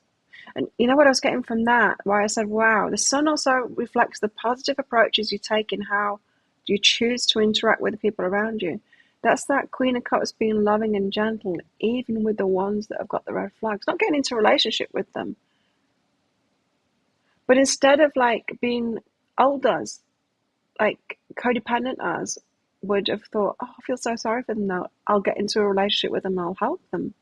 And you know what I was getting from that? Why I said, wow, the sun also reflects the positive approaches you take and how you choose to interact with the people around you. That's that Queen of Cups being loving and gentle, even with the ones that have got the red flags. Not getting into a relationship with them. But instead of like being old us, like codependent us, would have thought, oh, I feel so sorry for them now. I'll get into a relationship with them and I'll help them.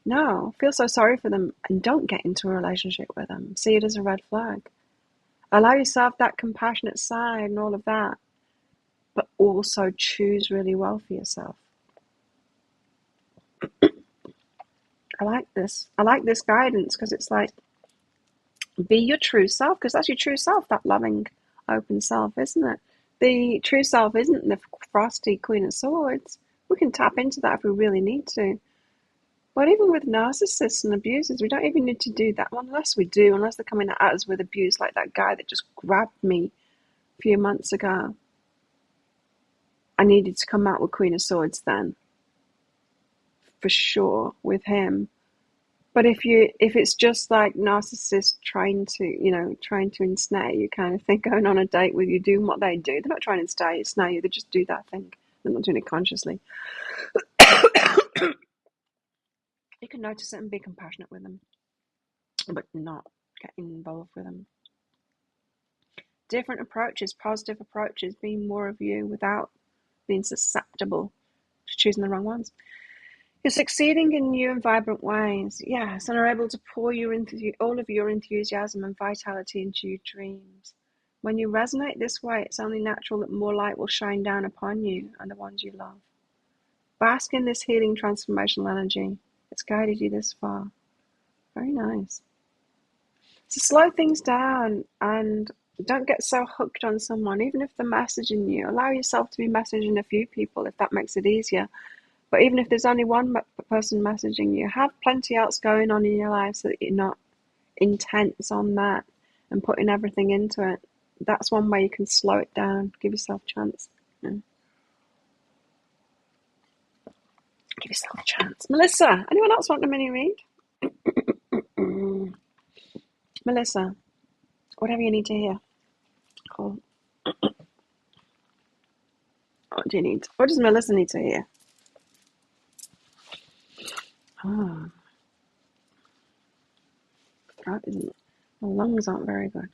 No, feel so sorry for them and don't get into a relationship with them. See it as a red flag. Allow yourself that compassionate side and all of that, but also choose really well for yourself. I like this. I like this guidance because it's like, be your true self, because that's your true self, that loving, open self, isn't it? The true self isn't the frosty Queen of Swords. We can tap into that if we really need to. But even with narcissists and abusers, we don't even need to do that unless they're coming at us with abuse, like that guy that just grabbed me a few months ago. I needed to come out with Queen of Swords then, for sure, with him. But if it's just like narcissists trying to ensnare you kind of thing, going on a date with you, doing what they do, they're not trying to ensnare you, they just do that thing. They're not doing it consciously. You can notice it and be compassionate with them, but not get involved with them. Different approaches, positive approaches, being more of you without being susceptible to choosing the wrong ones. You're succeeding in new and vibrant ways, yes, and are able to pour all of your enthusiasm and vitality into your dreams. When you resonate this way, it's only natural that more light will shine down upon you and the ones you love. Bask in this healing transformational energy. It's guided you this far. Very nice. So slow things down and don't get so hooked on someone, even if they're messaging you. Allow yourself to be messaging a few people if that makes it easier. But even if there's only one person messaging you, have plenty else going on in your life so that you're not intense on that and putting everything into it. That's one way you can slow it down. Give yourself a chance. Yeah. Give yourself a chance. Melissa, anyone else want a mini read? Melissa, whatever you need to hear. Cool. What do you need? What does Melissa need to hear? Oh. Throat isn't. The lungs aren't very good.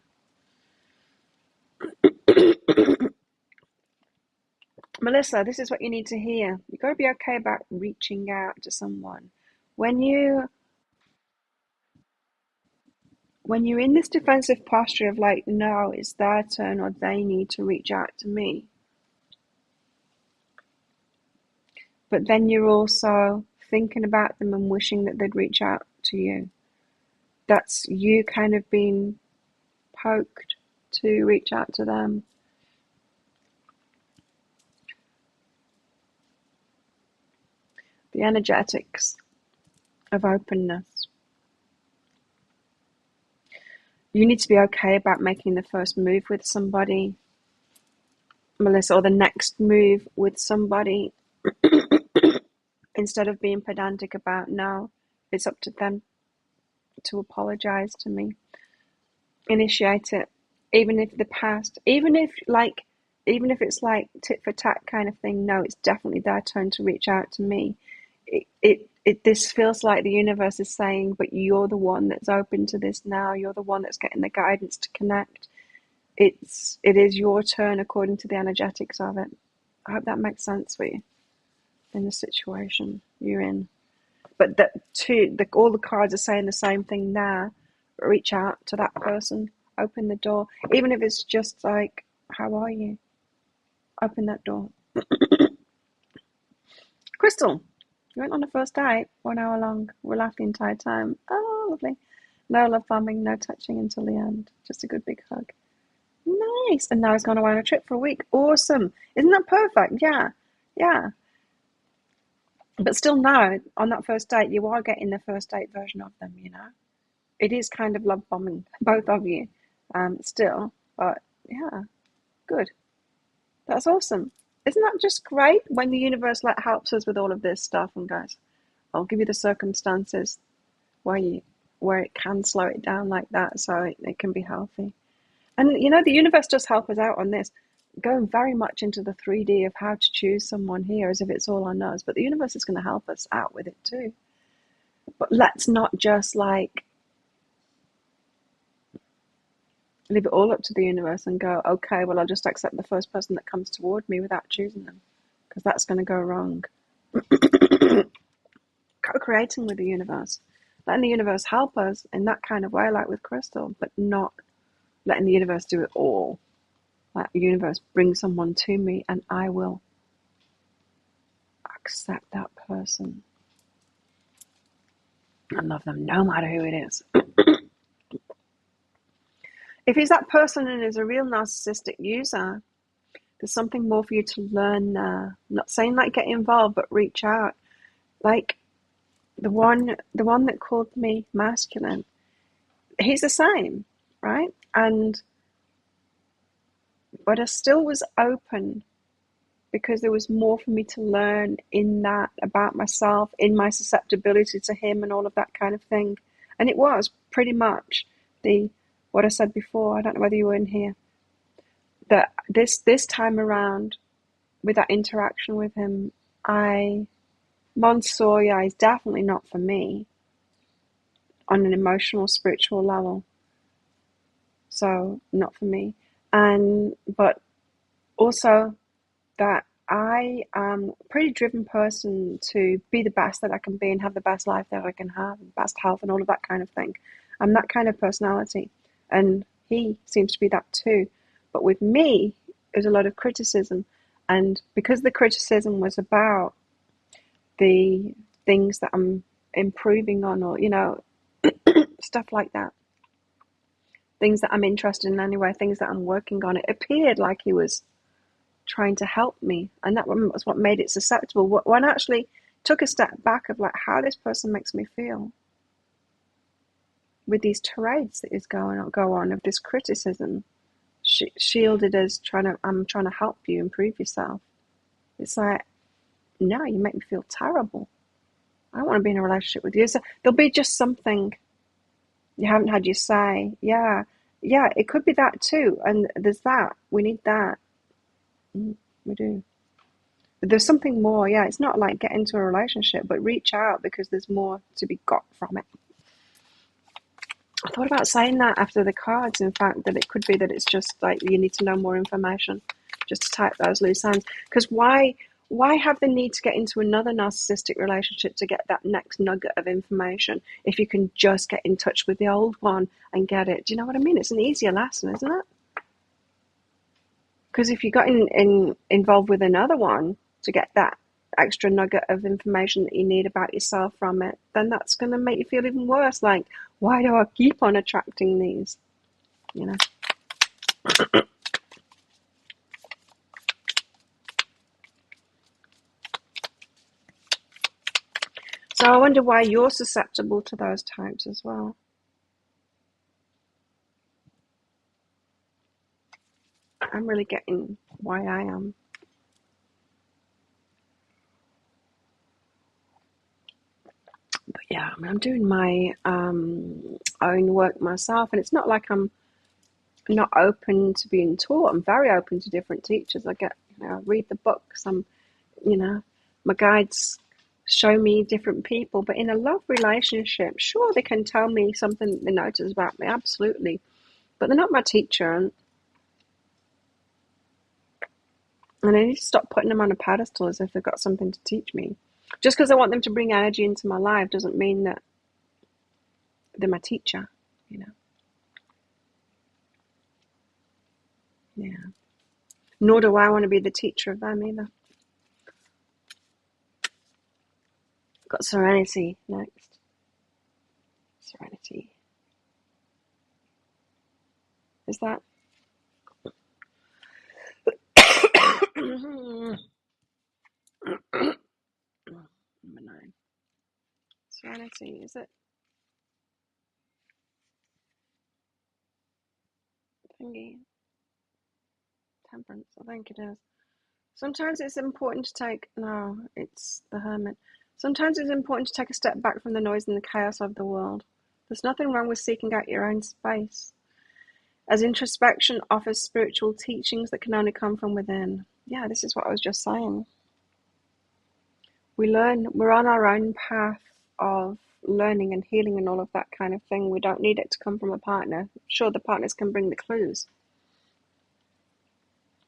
Melissa, this is what you need to hear. You've got to be okay about reaching out to someone. When you're in this defensive posture of like, no, it's their turn or they need to reach out to me. But then you're also thinking about them and wishing that they'd reach out to you. That's you kind of being poked to reach out to them. The energetics of openness. You need to be okay about making the first move with somebody, Melissa, or the next move with somebody, instead of being pedantic about, no, it's up to them to apologize to me. Initiate it, even if even if it's like tit for tat kind of thing, no, it's definitely their turn to reach out to me. This feels like the universe is saying, but you're the one that's open to this now. You're the one that's getting the guidance to connect. It is your turn according to the energetics of it. I hope that makes sense for you in the situation you're in. But all the cards are saying the same thing now. Reach out to that person, open the door, even if it's just like, how are you? Open that door. Crystal, you went on a first date, 1 hour long. We laughed the entire time. Oh, lovely. No love bombing, no touching until the end. Just a good big hug. Nice. And now he's gone away on a trip for a week. Awesome. Isn't that perfect? Yeah. Yeah. But still now, on that first date, you are getting the first date version of them, you know? It is kind of love bombing, both of you, still. But yeah, good. That's awesome. Isn't that just great when the universe like helps us with all of this stuff and goes, I'll give you the circumstances where it can slow it down like that so it can be healthy. And you know, the universe does help us out on this, going very much into the 3D of how to choose someone here as if it's all on us. But the universe is going to help us out with it too. But let's not just like leave it all up to the universe and go, okay, well, I'll just accept the first person that comes toward me without choosing them, because that's going to go wrong. Co-creating with the universe, letting the universe help us in that kind of way, like with Crystal, but not letting the universe do it all. Like the universe bring someone to me and I will accept that person and love them no matter who it is. If he's that person and is a real narcissistic user, there's something more for you to learn there. I'm not saying like get involved, but reach out. Like the one that called me masculine, he's the same, right? But I still was open because there was more for me to learn in that about myself, in my susceptibility to him and all of that kind of thing. And it was pretty much what I said before. I don't know whether you were in here. That this time around, with that interaction with him, Monsoya is definitely not for me on an emotional, spiritual level. So not for me. But also that I am a pretty driven person to be the best that I can be and have the best life that I can have, best health and all of that kind of thing. I'm that kind of personality. And he seems to be that too. But with me, there's a lot of criticism. And because the criticism was about the things that I'm improving on, or, you know, stuff like that, things that I'm interested in anyway, things that I'm working on, it appeared like he was trying to help me. And that was what made it susceptible. When I actually took a step back of like how this person makes me feel with these tirades that is go on of this criticism, shielded as I'm trying to help you improve yourself. It's like, no, you make me feel terrible. I don't want to be in a relationship with you. So there'll be just something you haven't had you say. Yeah, it could be that too. And there's that. We need that. We do. But there's something more. Yeah, it's not like get into a relationship, but reach out because there's more to be got from it. I thought about saying that after the cards, in fact, that it could be that it's just like you need to know more information just to type those loose ends. Because why have the need to get into another narcissistic relationship to get that next nugget of information if you can just get in touch with the old one and get it? Do you know what I mean? It's an easier lesson, isn't it? Because if you got involved with another one to get that extra nugget of information that you need about yourself from it, then that's going to make you feel even worse. Like, why do I keep on attracting these? You know? So I wonder why you're susceptible to those types as well. I'm really getting why I am. But yeah, I mean, I'm doing my own work myself, and it's not like I'm not open to being taught. I'm very open to different teachers. I read the books. My guides show me different people. But in a love relationship, sure, they can tell me something they notice about me, absolutely. But they're not my teacher, and I need to stop putting them on a pedestal as if they've got something to teach me. Just because I want them to bring energy into my life doesn't mean that they're my teacher, you know. Yeah. Nor do I want to be the teacher of them either. Got Serenity next. Serenity. Is that? Number 9. Serenity, is it? Thingy. Temperance, I think it is. Sometimes it's important to take. No, it's the Hermit. Sometimes it's important to take a step back from the noise and the chaos of the world. There's nothing wrong with seeking out your own space, as introspection offers spiritual teachings that can only come from within. Yeah, this is what I was just saying. We're on our own path of learning and healing and all of that kind of thing. We don't need it to come from a partner. Sure, the partners can bring the clues,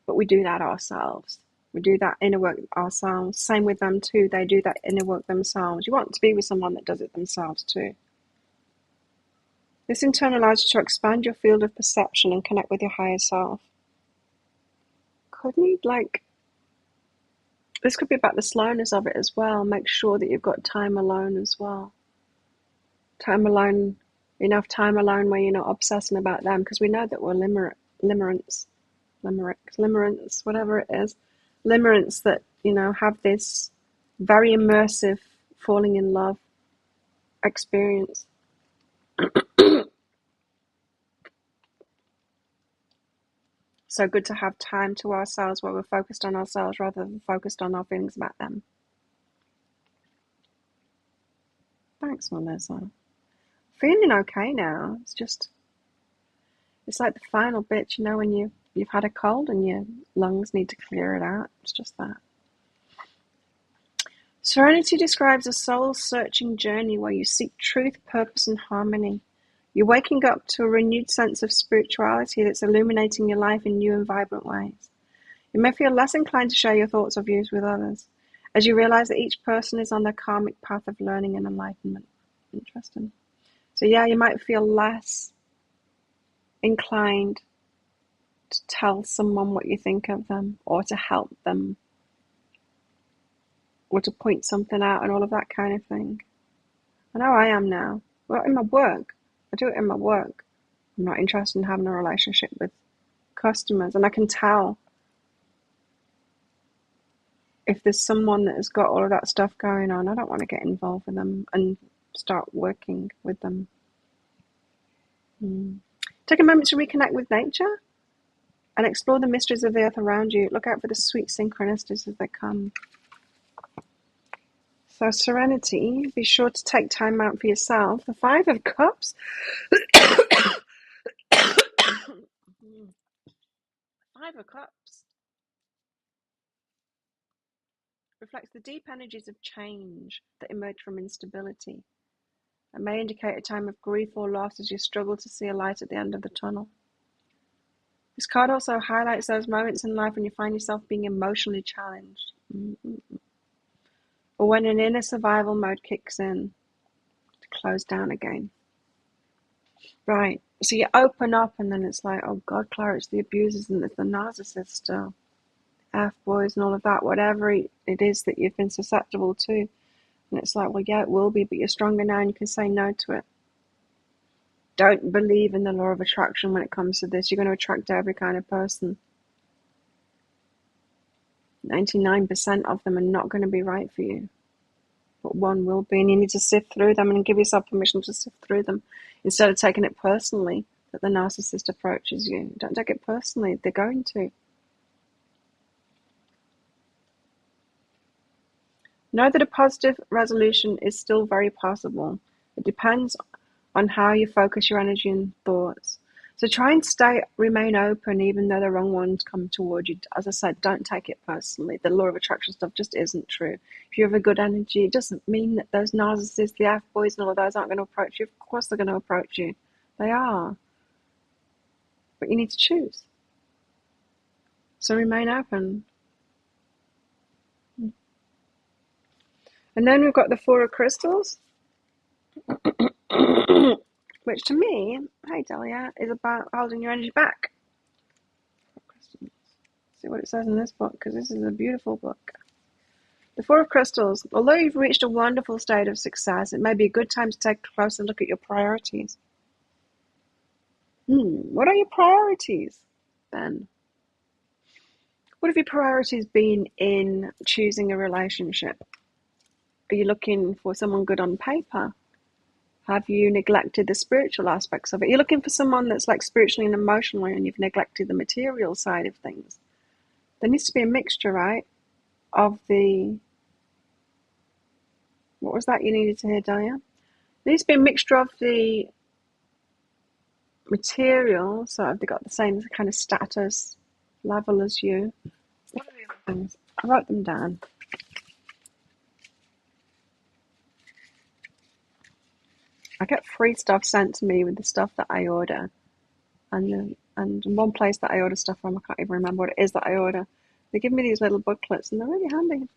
but we do that ourselves. We do that inner work ourselves. Same with them too. They do that inner work themselves. You want to be with someone that does it themselves too. This in turn allows you to expand your field of perception and connect with your higher self. This could be about the slowness of it as well. Make sure that you've got time alone as well. Time alone, enough time alone where you're not obsessing about them, because we know that we're limerents, whatever it is. Limerents that, have this very immersive falling in love experience. So good to have time to ourselves where we're focused on ourselves rather than focused on our feelings about them. Thanks, Melissa. Feeling okay now. It's like the final bit, when you've had a cold and your lungs need to clear it out. It's just that. Serenity describes a soul-searching journey where you seek truth, purpose, and harmony. You're waking up to a renewed sense of spirituality that's illuminating your life in new and vibrant ways. You may feel less inclined to share your thoughts or views with others, as you realize that each person is on their karmic path of learning and enlightenment. Interesting. So yeah, you might feel less inclined to tell someone what you think of them, or to help them, or to point something out and all of that kind of thing. I know I am now. Well, in my work, I do it in my work. I'm not interested in having a relationship with customers, and I can tell if there's someone that has got all of that stuff going on. I don't want to get involved with them and start working with them. Take a moment to reconnect with nature and explore the mysteries of the earth around you. Look out for the sweet synchronicities as they come. So Serenity, be sure to take time out for yourself. The 5 of Cups. 5 of Cups reflects the deep energies of change that emerge from instability. It may indicate a time of grief or loss as you struggle to see a light at the end of the tunnel. This card also highlights those moments in life when you find yourself being emotionally challenged. Or when an inner survival mode kicks in to close down again. Right, so you open up and then it's like, oh God, Clara, it's the abusers and it's the narcissists still. F-boys and all of that, whatever it is that you've been susceptible to. And it's like, well, yeah, it will be, but you're stronger now and you can say no to it. Don't believe in the law of attraction when it comes to this. You're going to attract every kind of person. 99% of them are not going to be right for you. But one will be, and you need to sift through them and give yourself permission to sift through them instead of taking it personally that the narcissist approaches you. Don't take it personally. They're going to. Know that a positive resolution is still very possible. It depends on how you focus your energy and thoughts. So try and remain open, even though the wrong ones come toward you. As I said, don't take it personally. The law of attraction stuff just isn't true. If you have a good energy, it doesn't mean that those narcissists, the F-boys and all of those aren't going to approach you. Of course they're going to approach you. They are. But you need to choose. So remain open. And then we've got the Four of Crystals, which to me, hey Delia, is about holding your energy back. See what it says in this book, because this is a beautiful book. The Four of Crystals. Although you've reached a wonderful state of success, it may be a good time to take a closer look at your priorities. What are your priorities, then? What have your priorities been in choosing a relationship? Are you looking for someone good on paper? Have you neglected the spiritual aspects of it? You're looking for someone that's like spiritually and emotionally, and you've neglected the material side of things. There needs to be a mixture, right? Of the... What was that you needed to hear, Diane? There needs to be a mixture of the material, so have they got the same kind of status level as you? What are the other things? I wrote them down. I get free stuff sent to me with the stuff that I order, and one place that I order stuff from, I can't even remember what it is that I order. They give me these little booklets, and they're really handy.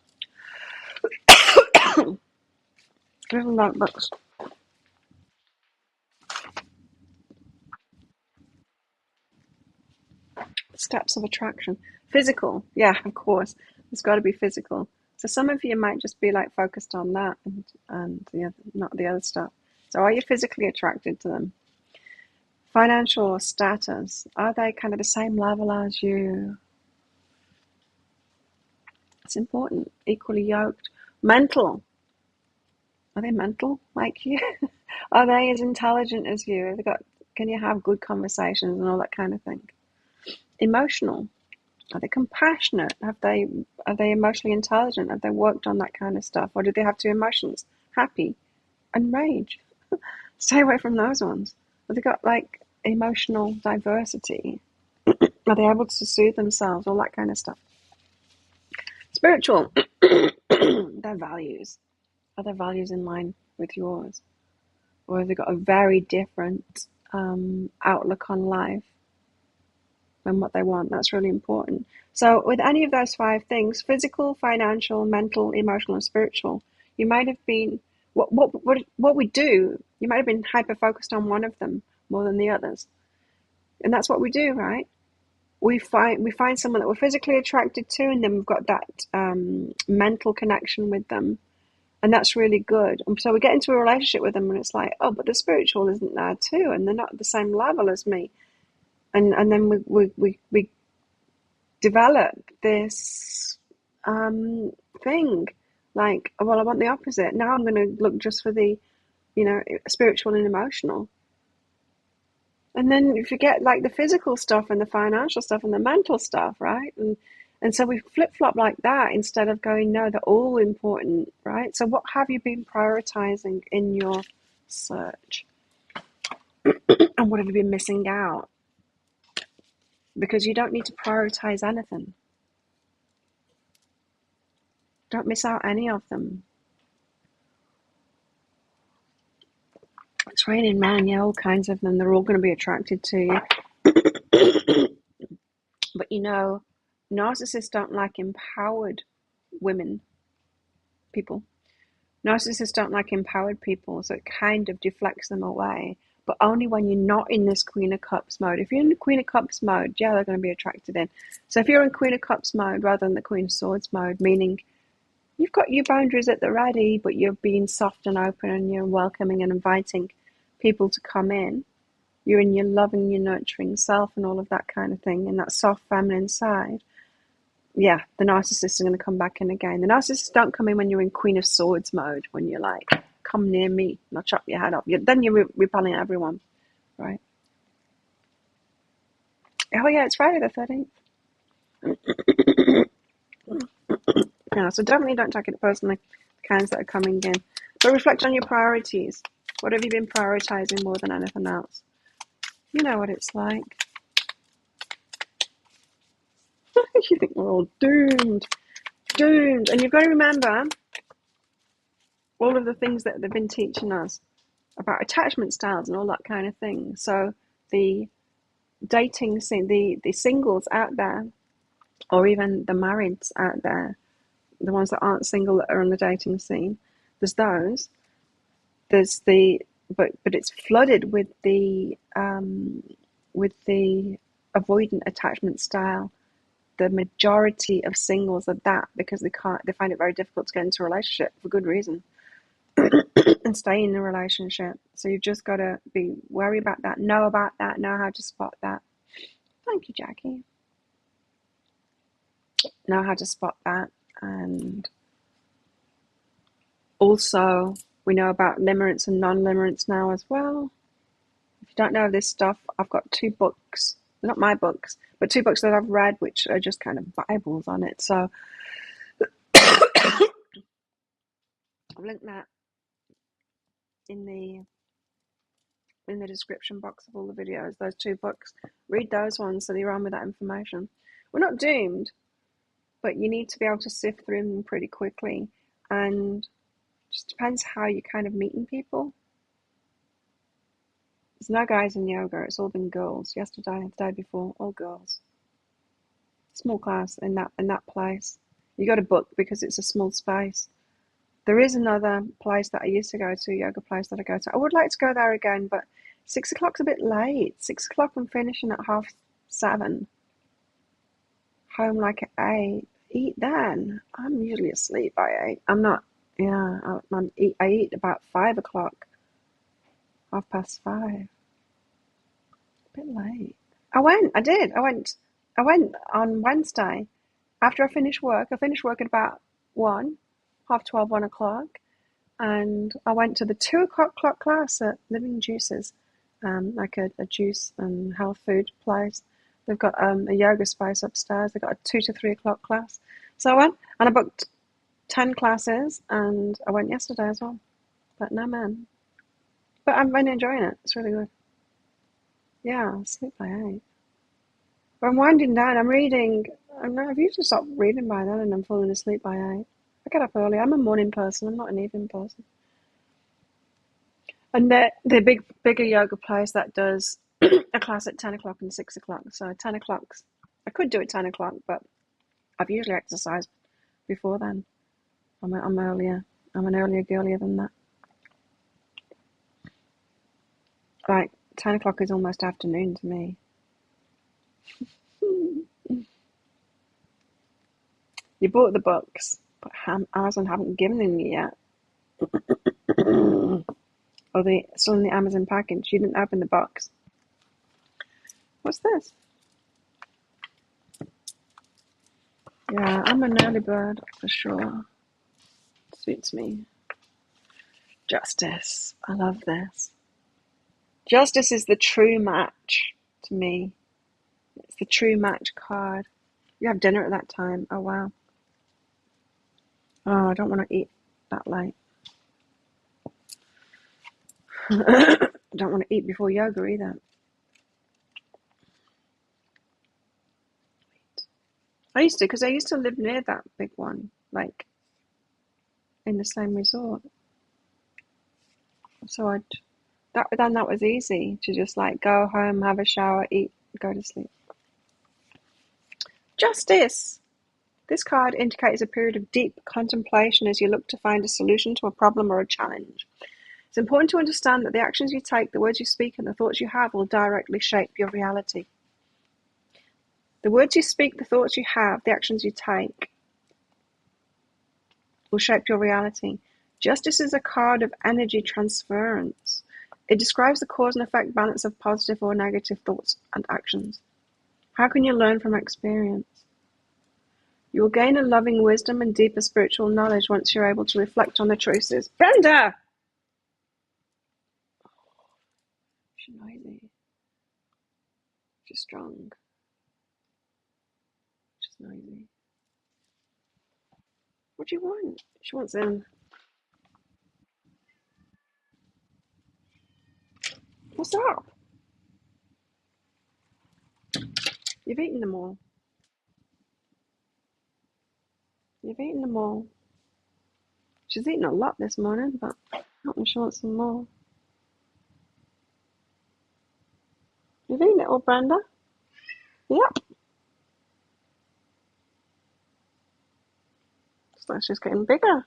Little notebooks. Steps of attraction. Physical, yeah, of course. It's got to be physical. So some of you might just be like focused on that and the other, not the other stuff. So are you physically attracted to them? Financial status. Are they kind of the same level as you? It's important. Equally yoked. Mental. Are they mental like you? Are they as intelligent as you? Have they got? Can you have good conversations and all that kind of thing? Emotional. Are they compassionate? Are they emotionally intelligent? Have they worked on that kind of stuff? Or do they have two emotions? Happy and rage. Stay away from those ones. Have they got like emotional diversity? Are they able to soothe themselves? All that kind of stuff. Spiritual. Their values. Are their values in line with yours? Or have they got a very different outlook on life and what they want? That's really important. So with any of those 5 things, physical, financial, mental, emotional, and spiritual, you might have been, what we do, you might have been hyper-focused on one of them more than the others. And that's what we do, right? We find someone that we're physically attracted to, and then we've got that mental connection with them. And that's really good. And so we get into a relationship with them and it's like, oh, but the spiritual isn't there too, and they're not at the same level as me. And then we develop this thing like, well, I want the opposite. Now I'm going to look just for the, spiritual and emotional. And then you forget like the physical stuff and the financial stuff and the mental stuff, right? And so we flip-flop like that instead of going, no, they're all important, right? So what have you been prioritizing in your search? And what have you been missing out? Because you don't need to prioritize anything. Don't miss out any of them. It's raining man, yeah, all kinds of them. They're all going to be attracted to you. But narcissists don't like empowered people. Narcissists don't like empowered people, so it kind of deflects them away. But only when you're not in this Queen of Cups mode. If you're in the Queen of Cups mode, yeah, they're going to be attracted in. So if you're in Queen of Cups mode rather than the Queen of Swords mode, meaning you've got your boundaries at the ready, but you're being soft and open and you're welcoming and inviting people to come in. You're in your loving, your nurturing self and all of that kind of thing, and that soft feminine side. Yeah, the narcissists are going to come back in again. The narcissists don't come in when you're in Queen of Swords mode, when you're like, come near me and I'll chop your head off. Then you're repelling everyone, right? Oh yeah, it's Friday the 13th. Yeah, so definitely don't take it personally, the kinds that are coming in. But reflect on your priorities. What have you been prioritizing more than anything else? You know what it's like. You think we're all doomed. Doomed. And you've got to remember all of the things that they've been teaching us about attachment styles and all that kind of thing. So the dating scene, the singles out there, or even the marrieds out there, the ones that aren't single that are on the dating scene, there's those. There's the but it's flooded with the avoidant attachment style. The majority of singles are that because they find it very difficult to get into a relationship for good reason and stay in the relationship. So you've just got to be wary about that, know how to spot that. Thank you, Jackie. Know how to spot that. And also we know about limerence and non-limerence now as well. If you don't know this stuff, I've got 2 books, not my books, but 2 books that I've read which are just kind of Bibles on it. So I've linked that in the description box of all the videos, those 2 books. Read those ones so that you're on with that information. We're not doomed, but you need to be able to sift through them pretty quickly. And it just depends how you're kind of meeting people. There's no guys in yoga, it's all been girls. Yesterday, the day before, all girls. Small class in that place. You got to book because it's a small space. There is another place that I used to go to, a yoga place that I go to. I would like to go there again, but 6 o'clock's a bit late. 6 o'clock I'm finishing at 7:30. Home like at 8. Eat then. I'm usually asleep by 8. I'm not, yeah, I eat about 5 o'clock. 5:30. A bit late. I went on Wednesday after I finished work. I finished work at about 1, 12:30, 1 o'clock. And I went to the 2 o'clock class at Living Juices, like a juice and health food place. They've got a yoga space upstairs. They've got a 2 to 3 o'clock class. So I went and I booked 10 classes and I went yesterday as well. But no man. But I'm really enjoying it. It's really good. Yeah, I'll sleep by 8. But I'm winding down. I'm reading. I've usually stopped reading by then and I'm falling asleep by 8. I get up early. I'm a morning person. I'm not an evening person. And the bigger yoga place that does a class at 10 o'clock and 6 o'clock. So 10 o'clock, I could do it 10 o'clock, but I've usually exercised before then. I'm earlier. I'm an earlier girlier than that. Like 10 o'clock is almost afternoon to me. You bought the books, but Amazon haven't given them yet. Or they still in the Amazon package. You didn't open the box. What's this? Yeah, I'm an early bird for sure. Suits me. Justice. I love this. Justice is the true match to me. It's the true match card. You have dinner at that time. Oh, wow. Oh, I don't want to eat that late. I don't want to eat before yoga either. I used to, because I used to live near that big one, like in the same resort. So that was easy to just like go home, have a shower, eat, go to sleep. Justice. This card indicates a period of deep contemplation as you look to find a solution to a problem or a challenge. It's important to understand that the actions you take, the words you speak, and the thoughts you have will directly shape your reality. The words you speak, the thoughts you have, the actions you take will shape your reality. Justice is a card of energy transference. It describes the cause and effect balance of positive or negative thoughts and actions. How can you learn from experience? You will gain a loving wisdom and deeper spiritual knowledge once you're able to reflect on the choices. Brenda! She's noisy. She's strong. She's noisy. What do you want? She wants in. What's up? You've eaten them all. You've eaten them all. She's eaten a lot this morning, but I don't know if she wants some more. You've eaten it all, Brenda? Yep. Looks like she's getting bigger.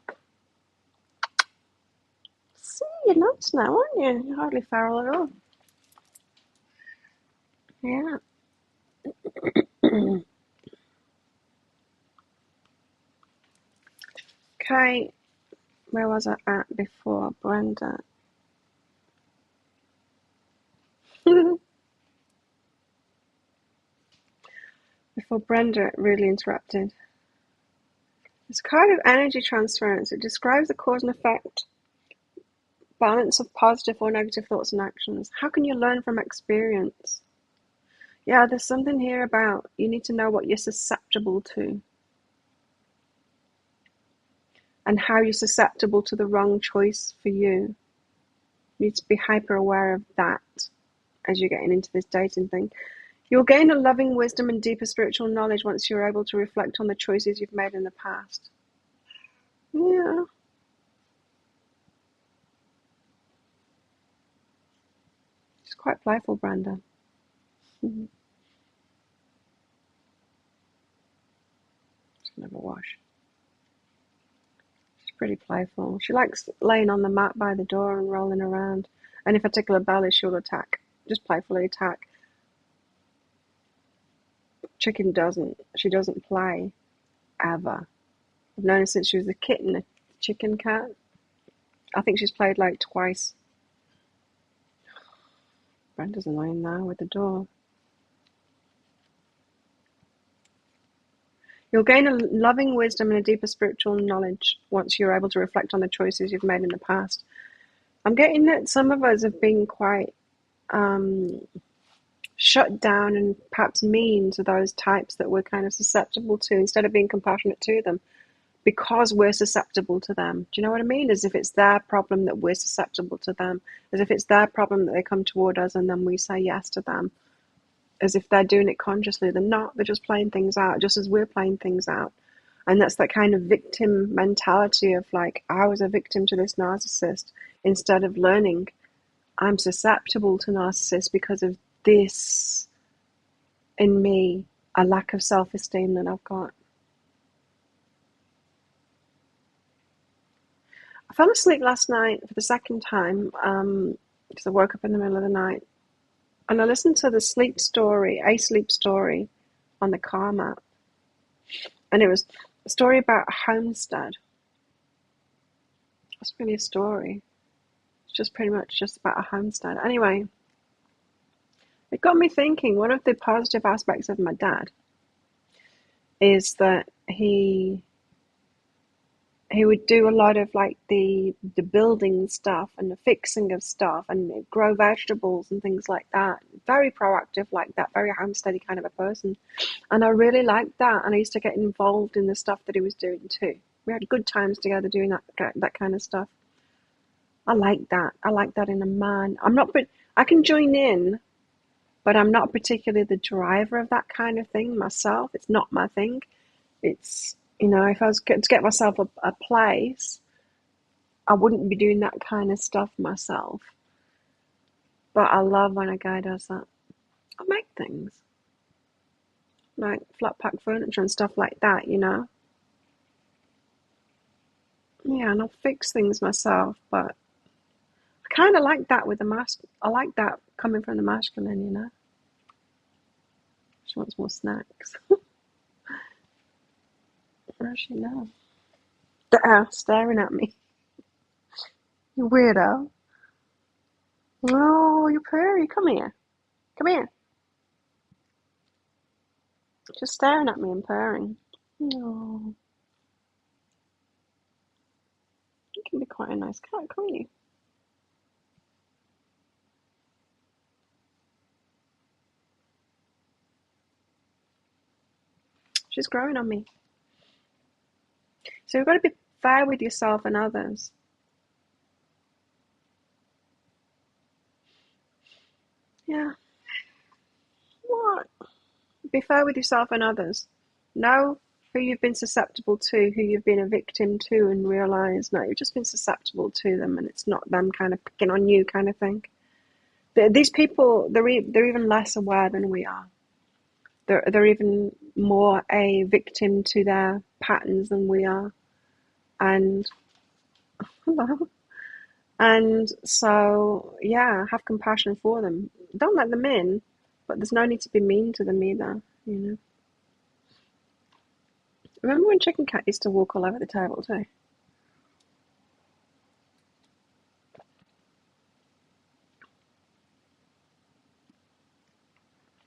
See, you're nuts now, aren't you? You're hardly feral at all. Yeah. Okay, where was I at before Brenda? Before Brenda really interrupted. It's a kind of energy transference. It describes the cause and effect, balance of positive or negative thoughts and actions. How can you learn from experience? Yeah, there's something here about you need to know what you're susceptible to and how you're susceptible to the wrong choice for you. You need to be hyper aware of that as you're getting into this dating thing. You'll gain a loving wisdom and deeper spiritual knowledge once you're able to reflect on the choices you've made in the past. Yeah. She's quite playful, Brenda. Mm-hmm. She'll never wash. She's pretty playful. She likes laying on the mat by the door and rolling around. And if I tickle her belly, she'll attack. Just playfully attack. Chicken doesn't. She doesn't play. Ever. I've known her since she was a kitten, a chicken cat. I think she's played like twice. Brenda's annoying now with the door. You'll gain a loving wisdom and a deeper spiritual knowledge once you're able to reflect on the choices you've made in the past. I'm getting that some of us have been quite shut down and perhaps mean to those types that we're kind of susceptible to instead of being compassionate to them because we're susceptible to them. Do you know what I mean? As if it's their problem that we're susceptible to them. As if it's their problem that they come toward us and then we say yes to them. As if they're doing it consciously. They're not. They're just playing things out just as we're playing things out. And that's that kind of victim mentality of like, I was a victim to this narcissist instead of learning I'm susceptible to narcissists because of this in me, a lack of self-esteem that I've got. I fell asleep last night for the second time because I woke up in the middle of the night and I listened to the sleep story, a sleep story on the Calm app. And it was a story about a homestead. It's really a story. It's just pretty much just about a homestead. Anyway, it got me thinking, one of the positive aspects of my dad is that he would do a lot of like the building stuff and the fixing of stuff and grow vegetables and things like that. Very proactive like that, very homesteady kind of a person. And I really liked that, and I used to get involved in the stuff that he was doing too. We had good times together doing that kind of stuff. I like that. I like that in a man. I can join in, but I'm not particularly the driver of that kind of thing myself. It's not my thing. It's, if I was to get myself a place, I wouldn't be doing that kind of stuff myself. But I love when a guy does that. I make things like flat pack furniture and stuff like that, Yeah, and I'll fix things myself, but I kind of like that with the I like that coming from the masculine, She wants more snacks. Where is she now? There, staring at me. You weirdo. Oh, you purry. Come here. Come here. Just staring at me and purring. Oh, you can be quite a nice cat, can't you? She's growing on me. So you've got to be fair with yourself and others. Yeah. What? Be fair with yourself and others. Know who you've been susceptible to, who you've been a victim to, and realise, no, you've just been susceptible to them, and it's not them kind of picking on you kind of thing. These people, they're even less aware than we are. They're even more a victim to their patterns than we are. And hello. And so, yeah, have compassion for them. Don't let them in, but there's no need to be mean to them either, you know. Remember when Chicken Cat used to walk all over the table too?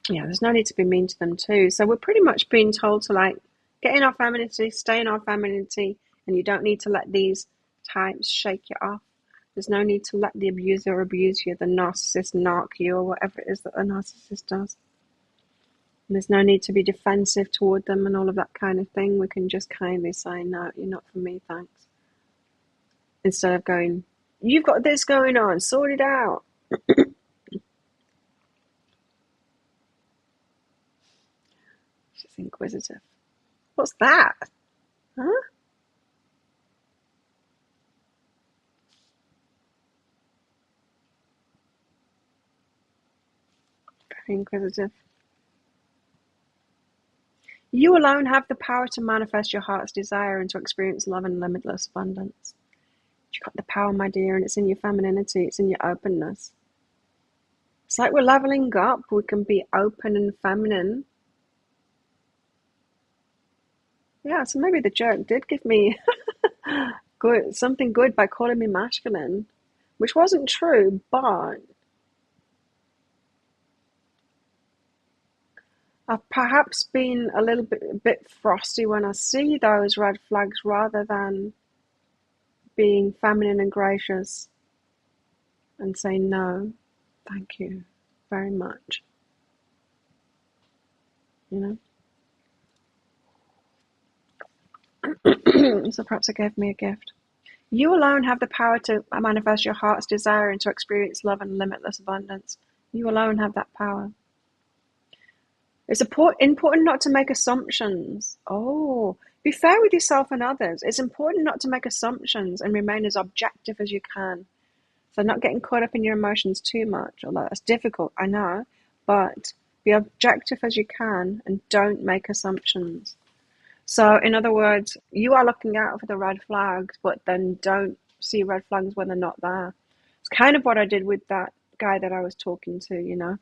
Yeah, there's no need to be mean to them too. So we're pretty much being told to like get in our femininity, stay in our femininity, and you don't need to let these types shake you off. There's no need to let the abuser abuse you, the narcissist narc you, or whatever it is that the narcissist does. And there's no need to be defensive toward them and all of that kind of thing. We can just kindly say, no, you're not for me, thanks. Instead of going, you've got this going on, sort it out. She's inquisitive. What's that? Huh? Very inquisitive. You alone have the power to manifest your heart's desire and to experience love and limitless abundance. You've got the power, my dear, and it's in your femininity, it's in your openness. It's like we're leveling up. We can be open and feminine. Yeah, so maybe the jerk did give me something good by calling me masculine, which wasn't true, but I've perhaps been a little bit frosty when I see those red flags rather than being feminine and gracious and saying no, thank you very much, you know. So perhaps it gave me a gift. You alone have the power to manifest your heart's desire and to experience love and limitless abundance. You alone have that power. It's important not to make assumptions. Oh, be fair with yourself and others. It's important not to make assumptions and remain as objective as you can. So not getting caught up in your emotions too much, although that's difficult, I know, but be objective as you can and don't make assumptions. So in other words, you are looking out for the red flags, but then don't see red flags when they're not there. It's kind of what I did with that guy that I was talking to, you know.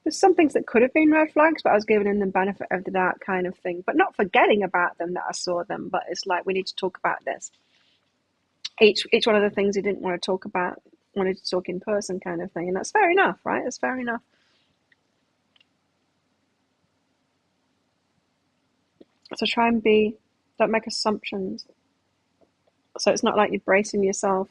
There's some things that could have been red flags, but I was giving him the benefit of the doubt kind of thing, but not forgetting about them that I saw them, but it's like, we need to talk about this. Each one of the things he didn't want to talk about, wanted to talk in person kind of thing, and that's fair enough, right? It's fair enough. So try and don't make assumptions. So it's not like you're bracing yourself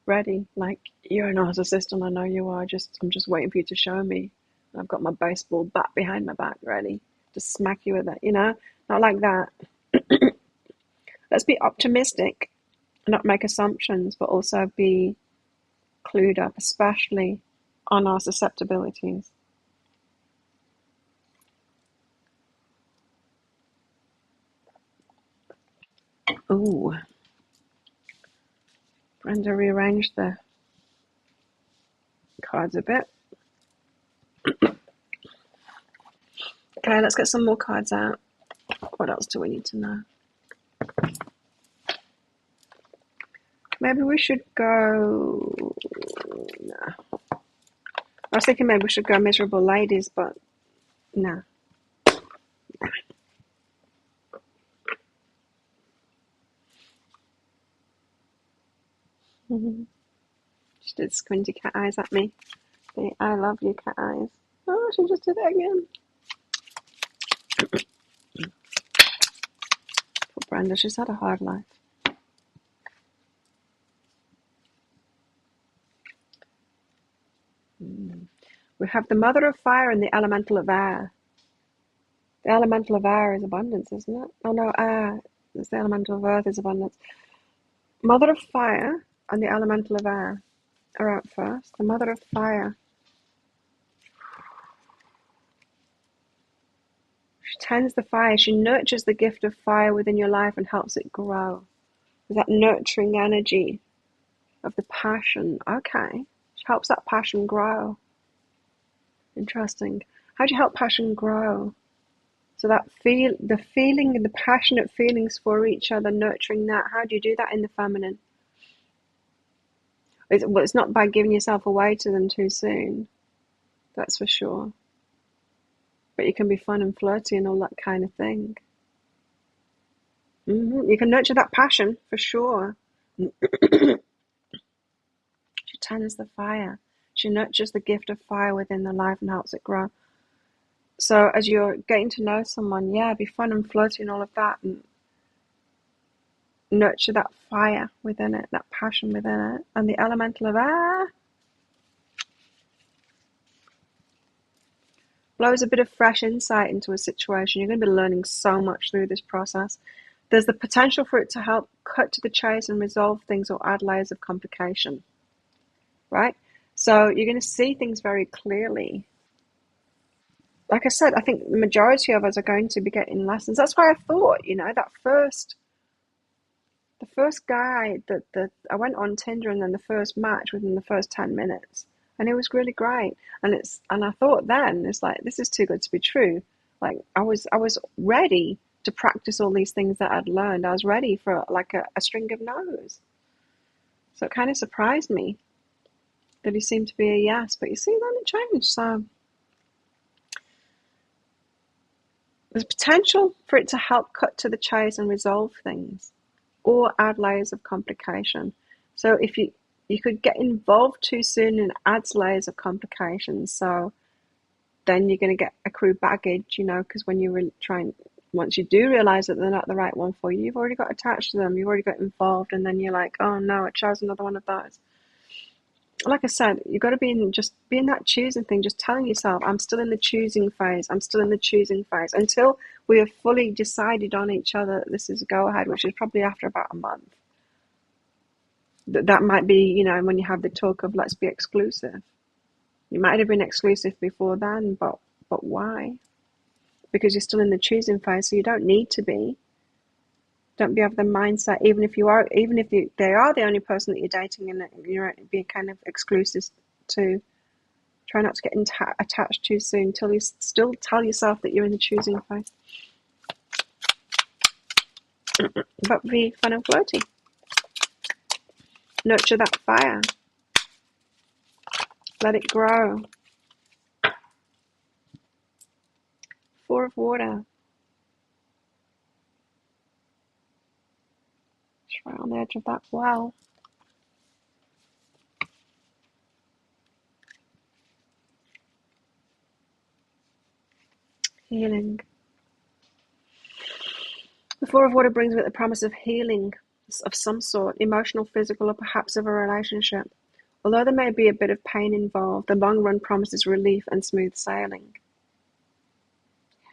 ready, like you're a narcissist and I know you are, I'm just waiting for you to show me. I've got my baseball bat behind my back ready to smack you with it, you know? Not like that. Let's be optimistic, not make assumptions, but also be clued up, especially on our susceptibilities. Ooh. Brenda rearranged the cards a bit. Okay, let's get some more cards out. What else do we need to know? Maybe we should go... No. I was thinking maybe we should go miserable ladies, but no. She did squinty cat eyes at me. The I love you cat eyes. Oh, she just did it again. Poor Brenda, she's had a hard life. We have the mother of fire and the elemental of air. The elemental of air is abundance, isn't it? Oh no, air. It's the elemental of earth is abundance. Mother of fire and the elemental of air are out first. The mother of fire. She tends the fire. She nurtures the gift of fire within your life and helps it grow. There's that nurturing energy of the passion. Okay. She helps that passion grow. Interesting. How do you help passion grow? So that the feeling and the passionate feelings for each other, nurturing that. How do you do that in the feminine? It's not by giving yourself away to them too soon. That's for sure. But you can be fun and flirty and all that kind of thing. You can nurture that passion for sure. She tends the fire. She nurtures the gift of fire within the life and helps it grow. So as you're getting to know someone, yeah, be fun and flirty and all of that, and nurture that fire within it, that passion within it, and the elemental of air blows a bit of fresh insight into a situation. You're going to be learning so much through this process. There's the potential for it to help cut to the chase and resolve things or add layers of complication, right? So you're going to see things very clearly. Like I said, I think the majority of us are going to be getting lessons. That's why I thought, that the first guy that I went on Tinder, and then the first match within the first 10 minutes, and it was really great. And I thought then, it's like, this is too good to be true. Like I was ready to practice all these things that I'd learned. I was ready for like a string of no's. So it kind of surprised me that he seemed to be a yes, but you see, then it changed. So there's potential for it to help cut to the chase and resolve things, or add layers of complication. So if you could get involved too soon and adds layers of complications. So then you're going to get accrued baggage, because when you once you do realize that they're not the right one for you, you've already got attached to them, you've already got involved, and then you're like, oh no, I chose another one of those. Like I said, you've got to be in that choosing thing, just telling yourself, I'm still in the choosing phase, until we have fully decided on each other that this is a go-ahead, which is probably after about a month. That might be, when you have the talk of let's be exclusive. You might have been exclusive before then, but why? Because you're still in the choosing phase, so you don't need to be. Don't be of the mindset, even if they are the only person that you're dating and you're being kind of exclusive to, try not to get attached too soon until you still tell yourself that you're in the choosing phase. But be fun and flirty. Nurture that fire. Let it grow. 4 of water. Just right on the edge of that well. Healing. The 4 of water brings with it the promise of healing of some sort, emotional, physical, or perhaps of a relationship. Although there may be a bit of pain involved, the long run promises relief and smooth sailing.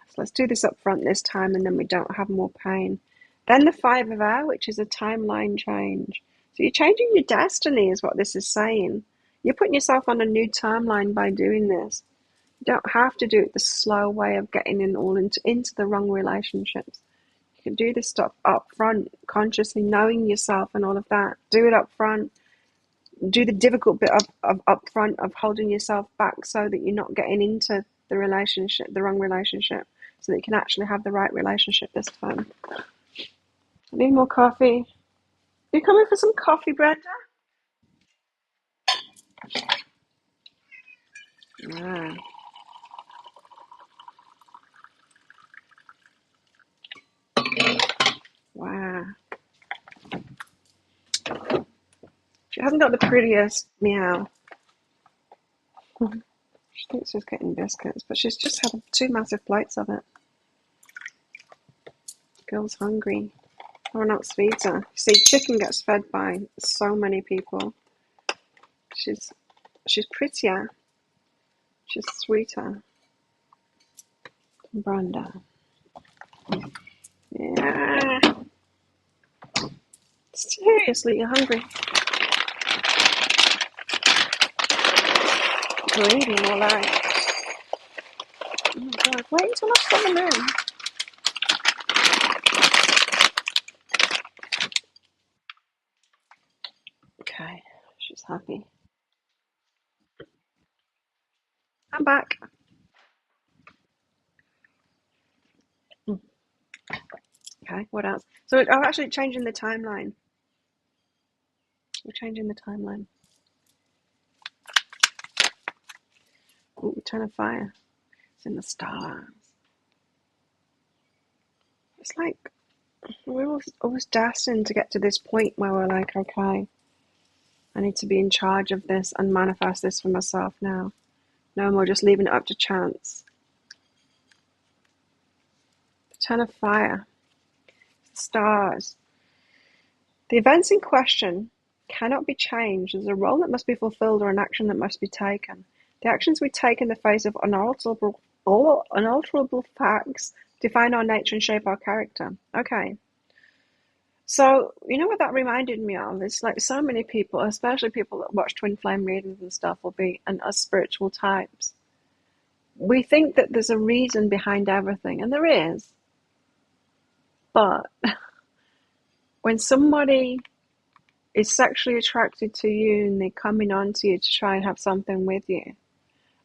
So let's do this up front this time, and then we don't have more pain. Then the 5 of air, which is a timeline change. So you're changing your destiny is what this is saying. You're putting yourself on a new timeline by doing this. You don't have to do it the slow way of getting into the wrong relationships. You can do this stuff up front, consciously knowing yourself and all of that. Do it up front. Do the difficult bit of up front of holding yourself back so that you're not getting into the wrong relationship, so that you can actually have the right relationship this time. I need more coffee. You coming for some coffee, Brenda? Ah. Wow. She hasn't got the prettiest meow. She thinks she's getting biscuits, but she's just had 2 massive plates of it. Girl's hungry. Or not sweeter. You see, chicken gets fed by so many people. She's prettier. She's sweeter. Brenda. Yeah. Seriously, you're hungry. Greedy, more like. Oh my God, wait until I've got them in. Okay, she's happy. I'm back. Okay, what else? So I'm actually changing the timeline. We're changing the timeline. Ooh, Return of Fire. It's in the stars. It's like we're always destined to get to this point where we're like, okay, I need to be in charge of this and manifest this for myself now. No more just leaving it up to chance. Return of Fire. The stars. The events in question cannot be changed. There's a role that must be fulfilled or an action that must be taken. The actions we take in the face of unalterable facts define our nature and shape our character. Okay. So, you know what that reminded me of? It's like so many people, especially people that watch twin flame readings and stuff, and us spiritual types. We think that there's a reason behind everything, and there is. But when somebody is sexually attracted to you and they're coming on to you to try and have something with you,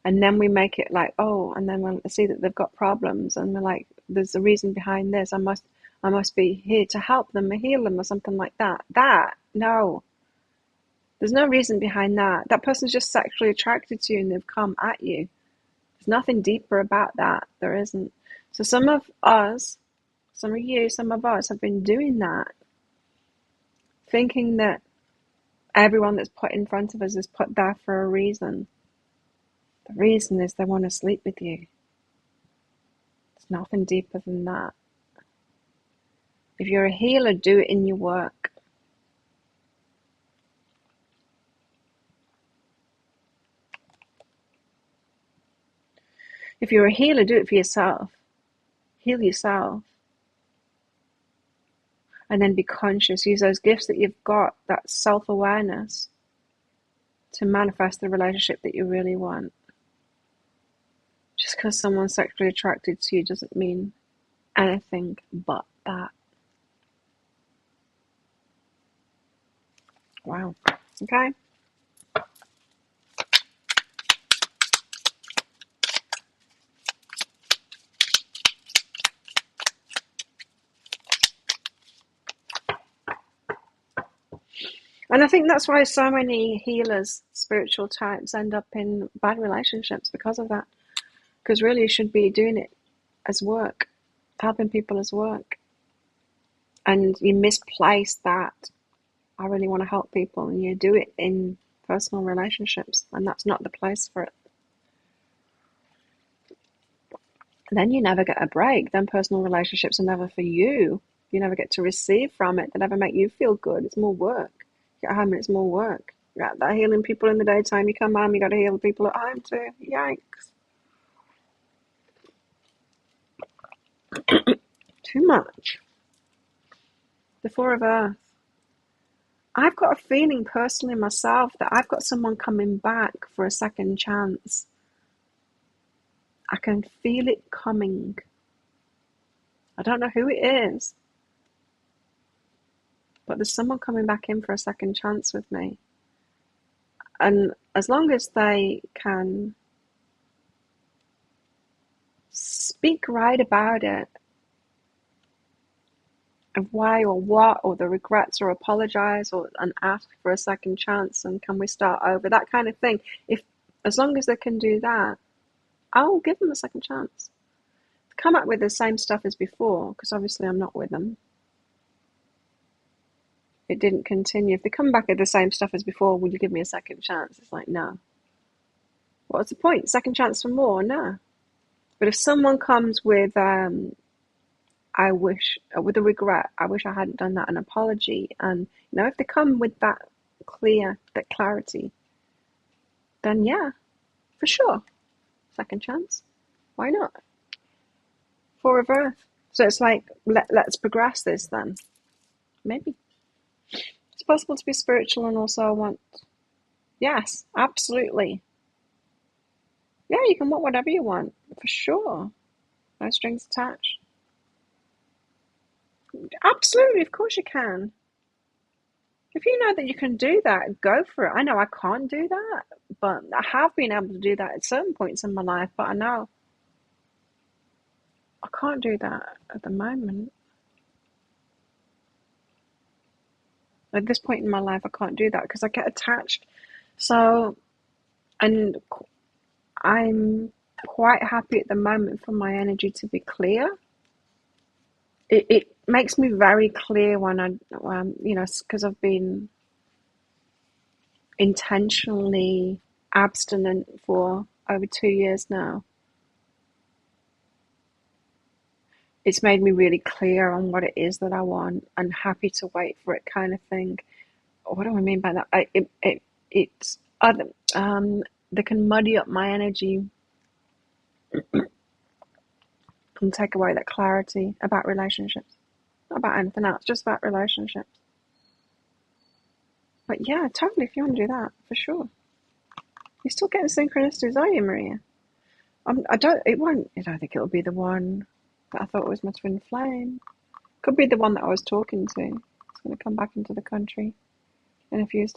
and then we make it like, oh, and then we'll see that they've got problems, and we're like, there's a reason behind this. I must be here to help them or heal them or something like that. No. There's no reason behind that. That person's just sexually attracted to you and they've come at you. There's nothing deeper about that. There isn't. So some of us, some of you, some of us have been doing that, thinking that everyone that's put in front of us is put there for a reason. The reason is they want to sleep with you. There's nothing deeper than that. If you're a healer, do it in your work. If you're a healer, do it for yourself. Heal yourself. And then be conscious. Use those gifts that you've got, that self-awareness, to manifest the relationship that you really want. Just because someone's sexually attracted to you doesn't mean anything but that. Wow. Okay? And I think that's why so many healers, spiritual types, end up in bad relationships because of that. Because really you should be doing it as work, helping people as work. And you misplace that. I really want to help people, and you do it in personal relationships, and that's not the place for it. Then you never get a break. Then personal relationships are never for you. You never get to receive from it. They never make you feel good. It's more work. You get home and it's more work. You're out there healing people in the daytime. You come home, you got to heal people at home too. Yikes. Too much. The Four of Earth. I've got a feeling personally myself that I've got someone coming back for a second chance. I can feel it coming. I don't know who it is, but there's someone coming back in for a second chance with me. And as long as they can speak right about it, of why or what, or the regrets, or apologize, and ask for a second chance, and can we start over, that kind of thing. As long as they can do that, I'll give them a second chance. Come up with the same stuff as before, because obviously I'm not with them. It didn't continue. If they come back with the same stuff as before, will you give me a second chance? It's like, no. What's the point? Second chance for more? No. But if someone comes with with a regret, I wish I hadn't done that, an apology, and if they come with that clarity, then yeah, for sure, second chance. Why not? Four of Earth. So it's like, let's progress this then. Maybe. It's possible to be spiritual and also want, yes, absolutely. Yeah, you can want whatever you want, for sure. No strings attached. Absolutely, of course you can. If you know that you can do that, go for it. I know I can't do that, but I have been able to do that at certain points in my life, but I know I can't do that at the moment. At this point in my life, I can't do that because I get attached. So, and I'm quite happy at the moment for my energy to be clear. It makes me very clear when because I've been intentionally abstinent for over 2 years now. It's made me really clear on what it is that I want and happy to wait for it, kind of thing. What do I mean by that? It's other they can muddy up my energy and take away that clarity about relationships. Not about anything else, just about relationships. But yeah, totally, if you want to do that, for sure. You're still getting synchronicities, are you, Maria? I don't think it'll be the one that I thought was my twin flame. Could be the one that I was talking to. It's going to come back into the country in a few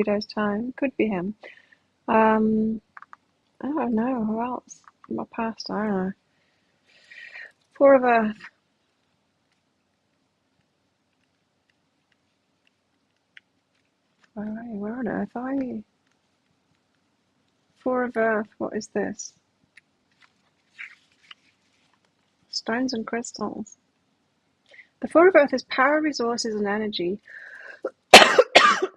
days' time. Could be him. I don't know who else in my past. I don't know. Four of Earth. Where are you? Where on earth are you? Four of Earth. What is this? Stones and crystals. The Four of Earth is power, resources, and energy that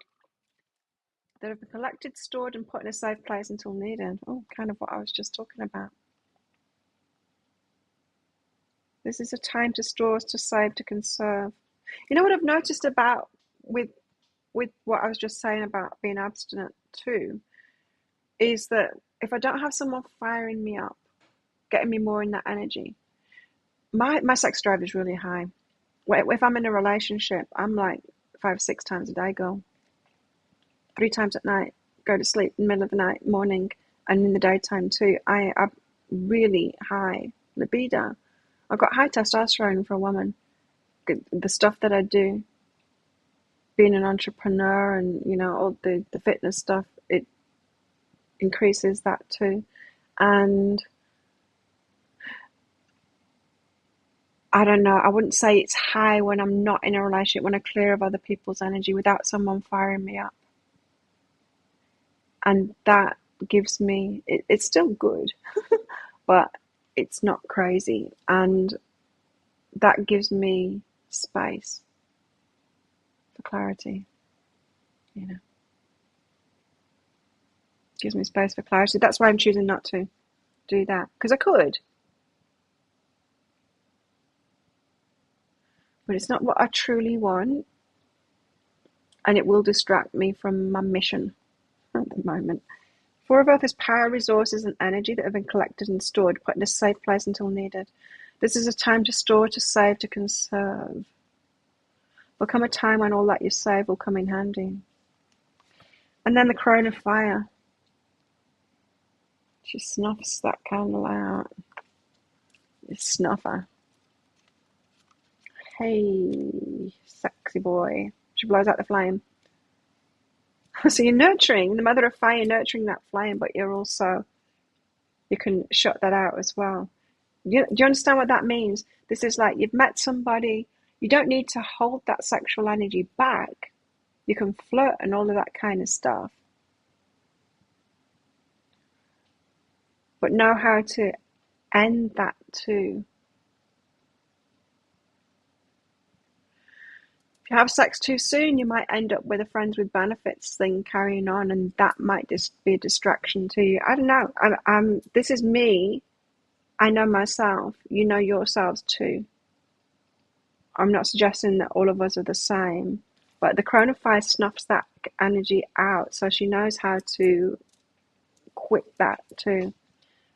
have been collected, stored, and put in a safe place until needed. Oh, kind of what I was just talking about. This is a time to store, to save, to conserve. You know what I've noticed about with what I was just saying about being abstinent too, is that if I don't have someone firing me up, getting me more in that energy, my sex drive is really high. If I'm in a relationship, I'm like 5-6 times a day girl. 3 times at night, go to sleep in the middle of the night, morning, and in the daytime too. I have really high libido. I've got high testosterone for a woman. The stuff that I do, being an entrepreneur and all the fitness stuff, it increases that too. And I don't know, I wouldn't say it's high when I'm not in a relationship, when I clear of other people's energy without someone firing me up. And that gives me, it's still good, but it's not crazy. And that gives me space for clarity, gives me space for clarity. That's why I'm choosing not to do that, because I could, but it's not what I truly want, and it will distract me from my mission at the moment. Four of Earth is power, resources, and energy that have been collected and stored, put in a safe place until needed. This is a time to store, to save, to conserve. There'll come a time when all that you save will come in handy. And then the Crown of Fire. She snuffs that candle out. It's snuffer. Hey, sexy boy. She blows out the flame. So you're nurturing, the Mother of Fire, nurturing that flame, but you can shut that out as well. Do you understand what that means? This is like you've met somebody. You don't need to hold that sexual energy back. You can flirt and all of that kind of stuff. But know how to end that too. If you have sex too soon, you might end up with a friends with benefits thing carrying on, and that might just be a distraction to you. I don't know. This is me. I know myself. You know yourselves too. I'm not suggesting that all of us are the same, but the Crown of Fire snuffs that energy out, so she knows how to quit that too.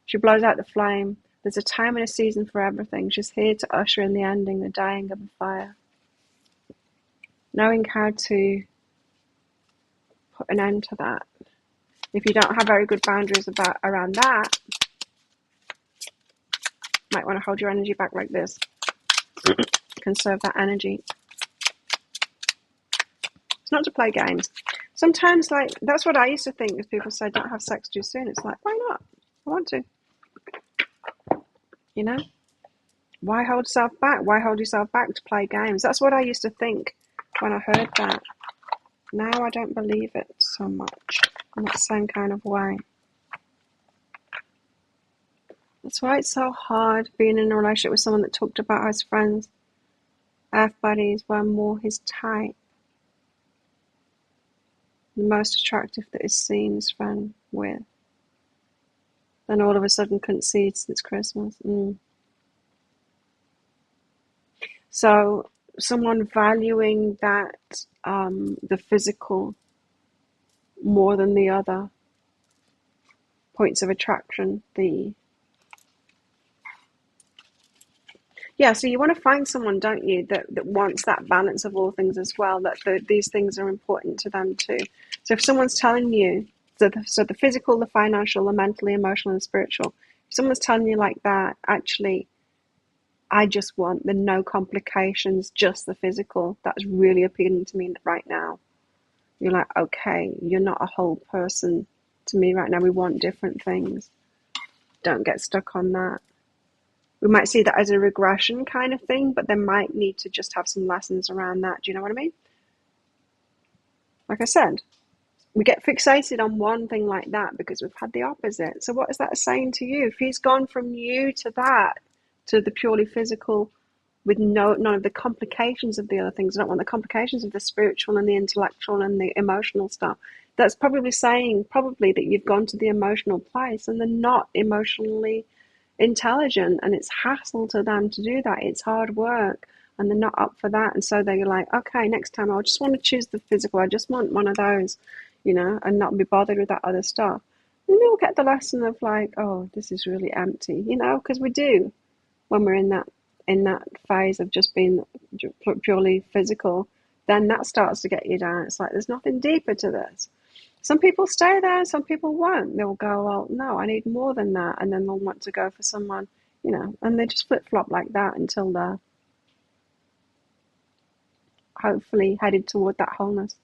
She blows out the flame. There's a time and a season for everything. She's here to usher in the ending, the dying of the fire. Knowing how to put an end to that. If you don't have very good boundaries around that, you might want to hold your energy back like this. Conserve that energy. It's not to play games. Sometimes, like, that's what I used to think as people say, don't have sex too soon. It's like, why not? I want to. You know? Why hold yourself back? Why hold yourself back to play games? That's what I used to think when I heard that. Now I don't believe it so much in that same kind of way. That's why it's so hard being in a relationship with someone that talked about how his friends, F buddies, were more his type. The most attractive that he's seen his friend with. Then all of a sudden couldn't see since Christmas. So someone valuing that, the physical more than the other points of attraction, so you want to find someone, don't you, that wants that balance of all things as well, that these things are important to them too. So if someone's telling you, so the physical, the financial, the mental, the emotional, and the spiritual, if someone's telling you like that, actually, I just want the no complications, just the physical, that's really appealing to me right now. You're like, okay, you're not a whole person to me right now. We want different things. Don't get stuck on that. We might see that as a regression kind of thing, but they might need to just have some lessons around that. Do you know what I mean? Like I said, we get fixated on one thing like that because we've had the opposite. So what is that saying to you? If he's gone from you to that, to the purely physical, with none of the complications of the other things, I don't want the complications of the spiritual and the intellectual and the emotional stuff. That's probably saying that you've gone to the emotional place and they're not emotionally intelligent, and it's hassle to them to do that. It's hard work and they're not up for that, and so they're like, okay, next time I just want to choose the physical. I just want one of those, and not be bothered with that other stuff. And they'll get the lesson of like, oh, this is really empty, because we do when we're in that phase of just being purely physical. Then that starts to get you down. It's like there's nothing deeper to this. Some people stay there, some people won't. They'll go, well, no, I need more than that. And then they'll want to go for someone, and they just flip-flop like that until they're hopefully headed toward that wholeness.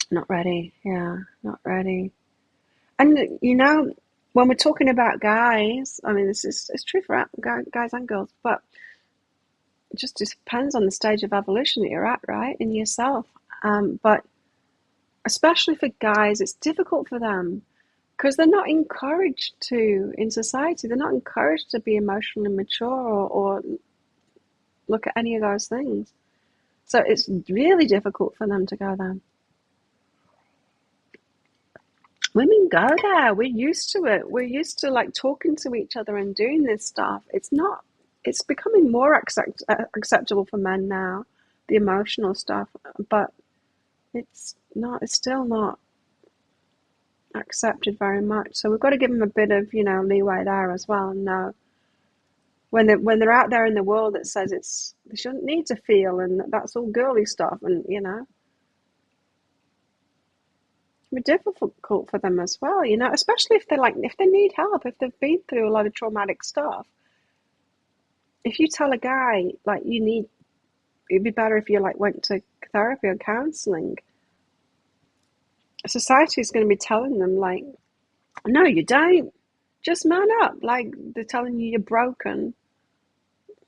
Not ready. Yeah, not ready. And, when we're talking about guys, I mean, it's true for guys and girls, but it just depends on the stage of evolution that you're at, right, in yourself. But especially for guys, it's difficult for them because they're not encouraged to, in society, they're not encouraged to be emotionally mature or look at any of those things. So it's really difficult for them to go there. Women go there. We're used to it. We're used to like talking to each other and doing this stuff. It's becoming more acceptable for men now, the emotional stuff, but it's still not accepted very much. So we've got to give them a bit of, leeway there as well, and know when they're out there in the world that says they shouldn't need to feel, and that's all girly stuff, and it's difficult for them as well, especially if they need help, if they've been through a lot of traumatic stuff. If you tell a guy it'd be better if you went to therapy or counseling, society is going to be telling them no, you don't. Just man up. Like they're telling you you're broken.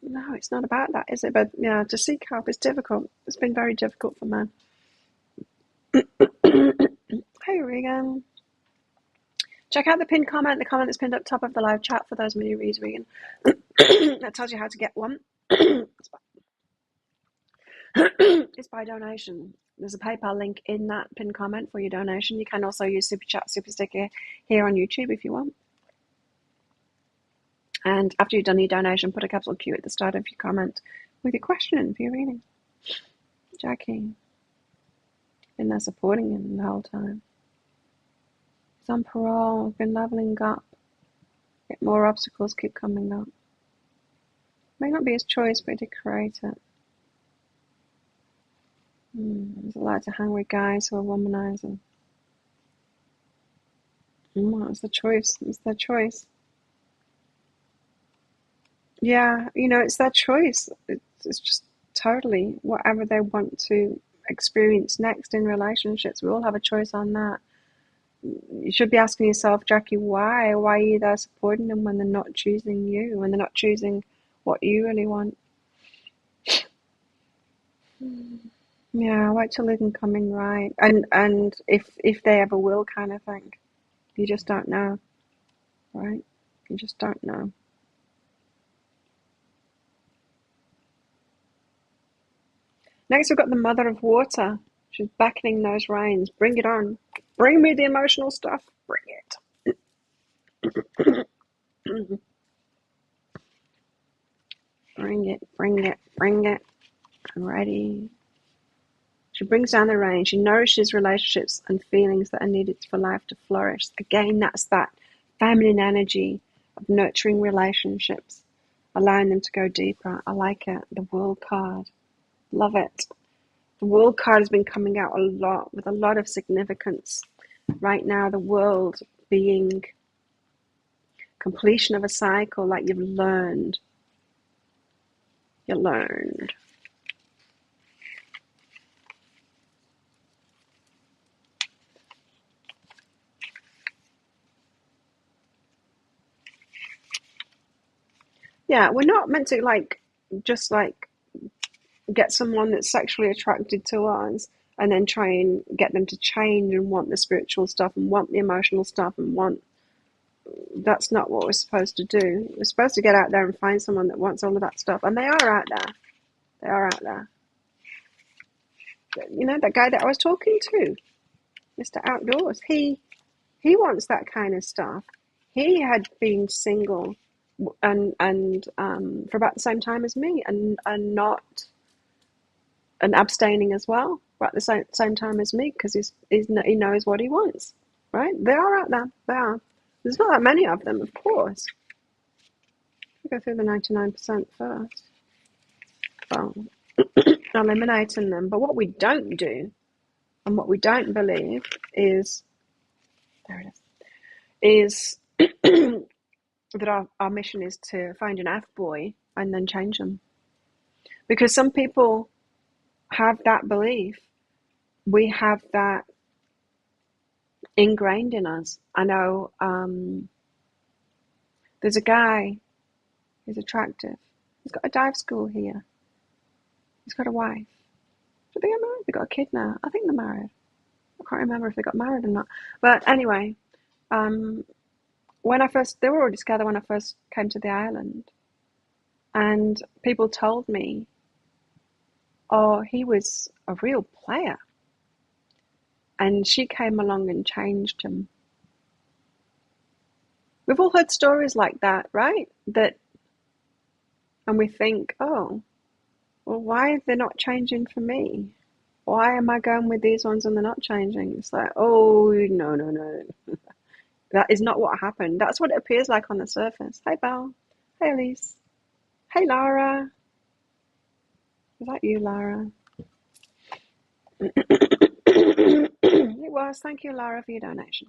No, it's not about that, is it? But yeah, to seek help is difficult. It's been very difficult for men. Hey, Regan. Check out the pinned comment, the comment that's pinned up top of the live chat for those mini reads, Regan. That tells you how to get one. It's by donation. There's a PayPal link in that pinned comment for your donation. You can also use Super Chat, Super Sticker here on YouTube if you want. And after you've done your donation, put a capital Q at the start of your comment with your question for your reading. Jackie. Been there supporting him the whole time. He's on parole, been leveling up. Get more obstacles keep coming up. May not be his choice, but he did create it. He's allowed to hang with guys who are womanizing. It's the choice. It's their choice. Yeah, it's their choice. It's just totally whatever they want to experience next in relationships. We all have a choice on that. You should be asking yourself, Jackie, why? Why are you there supporting them when they're not choosing you, when they're not choosing what you really want? Yeah, wait till they can come in right. And if they ever will, kind of thing. You just don't know, right? You just don't know. Next, we've got the Mother of Water. She's beckoning those rains. Bring it on. Bring me the emotional stuff. Bring it. Bring it, bring it, bring it. I'm ready. She brings down the rain. She nourishes relationships and feelings that are needed for life to flourish. Again, that's that feminine energy of nurturing relationships, allowing them to go deeper. I like it. The World card. Love it. The World card has been coming out a lot with a lot of significance. Right now, the world being completion of a cycle, like you've learned. You learned. Yeah, we're not meant to just get someone that's sexually attracted to us and then try and get them to change and want the spiritual stuff and want the emotional stuff and want. That's not what we're supposed to do. We're supposed to get out there and find someone that wants all of that stuff, and they are out there. They are out there. You know, that guy that I was talking to, Mr. Outdoors, he wants that kind of stuff. He had been single and for about the same time as me, and not and abstaining as well, about the same time as me, because he knows what he wants. Right? They are out there. They are. There's not that many of them, of course. We go through the 99% first. Well, eliminating them. But what we don't do and what we don't believe is, there it is that our mission is to find an F-boy and then change them. Because some people have that belief. We have that ingrained in us. I know there's a guy who's attractive. He's got a dive school here. He's got a wife. Did they get married? They got a kid now. I think they're married. I can't remember if they got married or not. But anyway, when they were already together when I first came to the island. And people told me, oh, he was a real player. And she came along and changed him. We've all heard stories like that, right? And we think, oh, well, why are they not changing for me? Why am I going with these ones and they're not changing? It's like, oh, no. That is not what happened. That's what it appears like on the surface. Hey, Belle. Hey, Elise. Hey, Lara. Is that you, Lara? It was. Thank you, Lara, for your donation.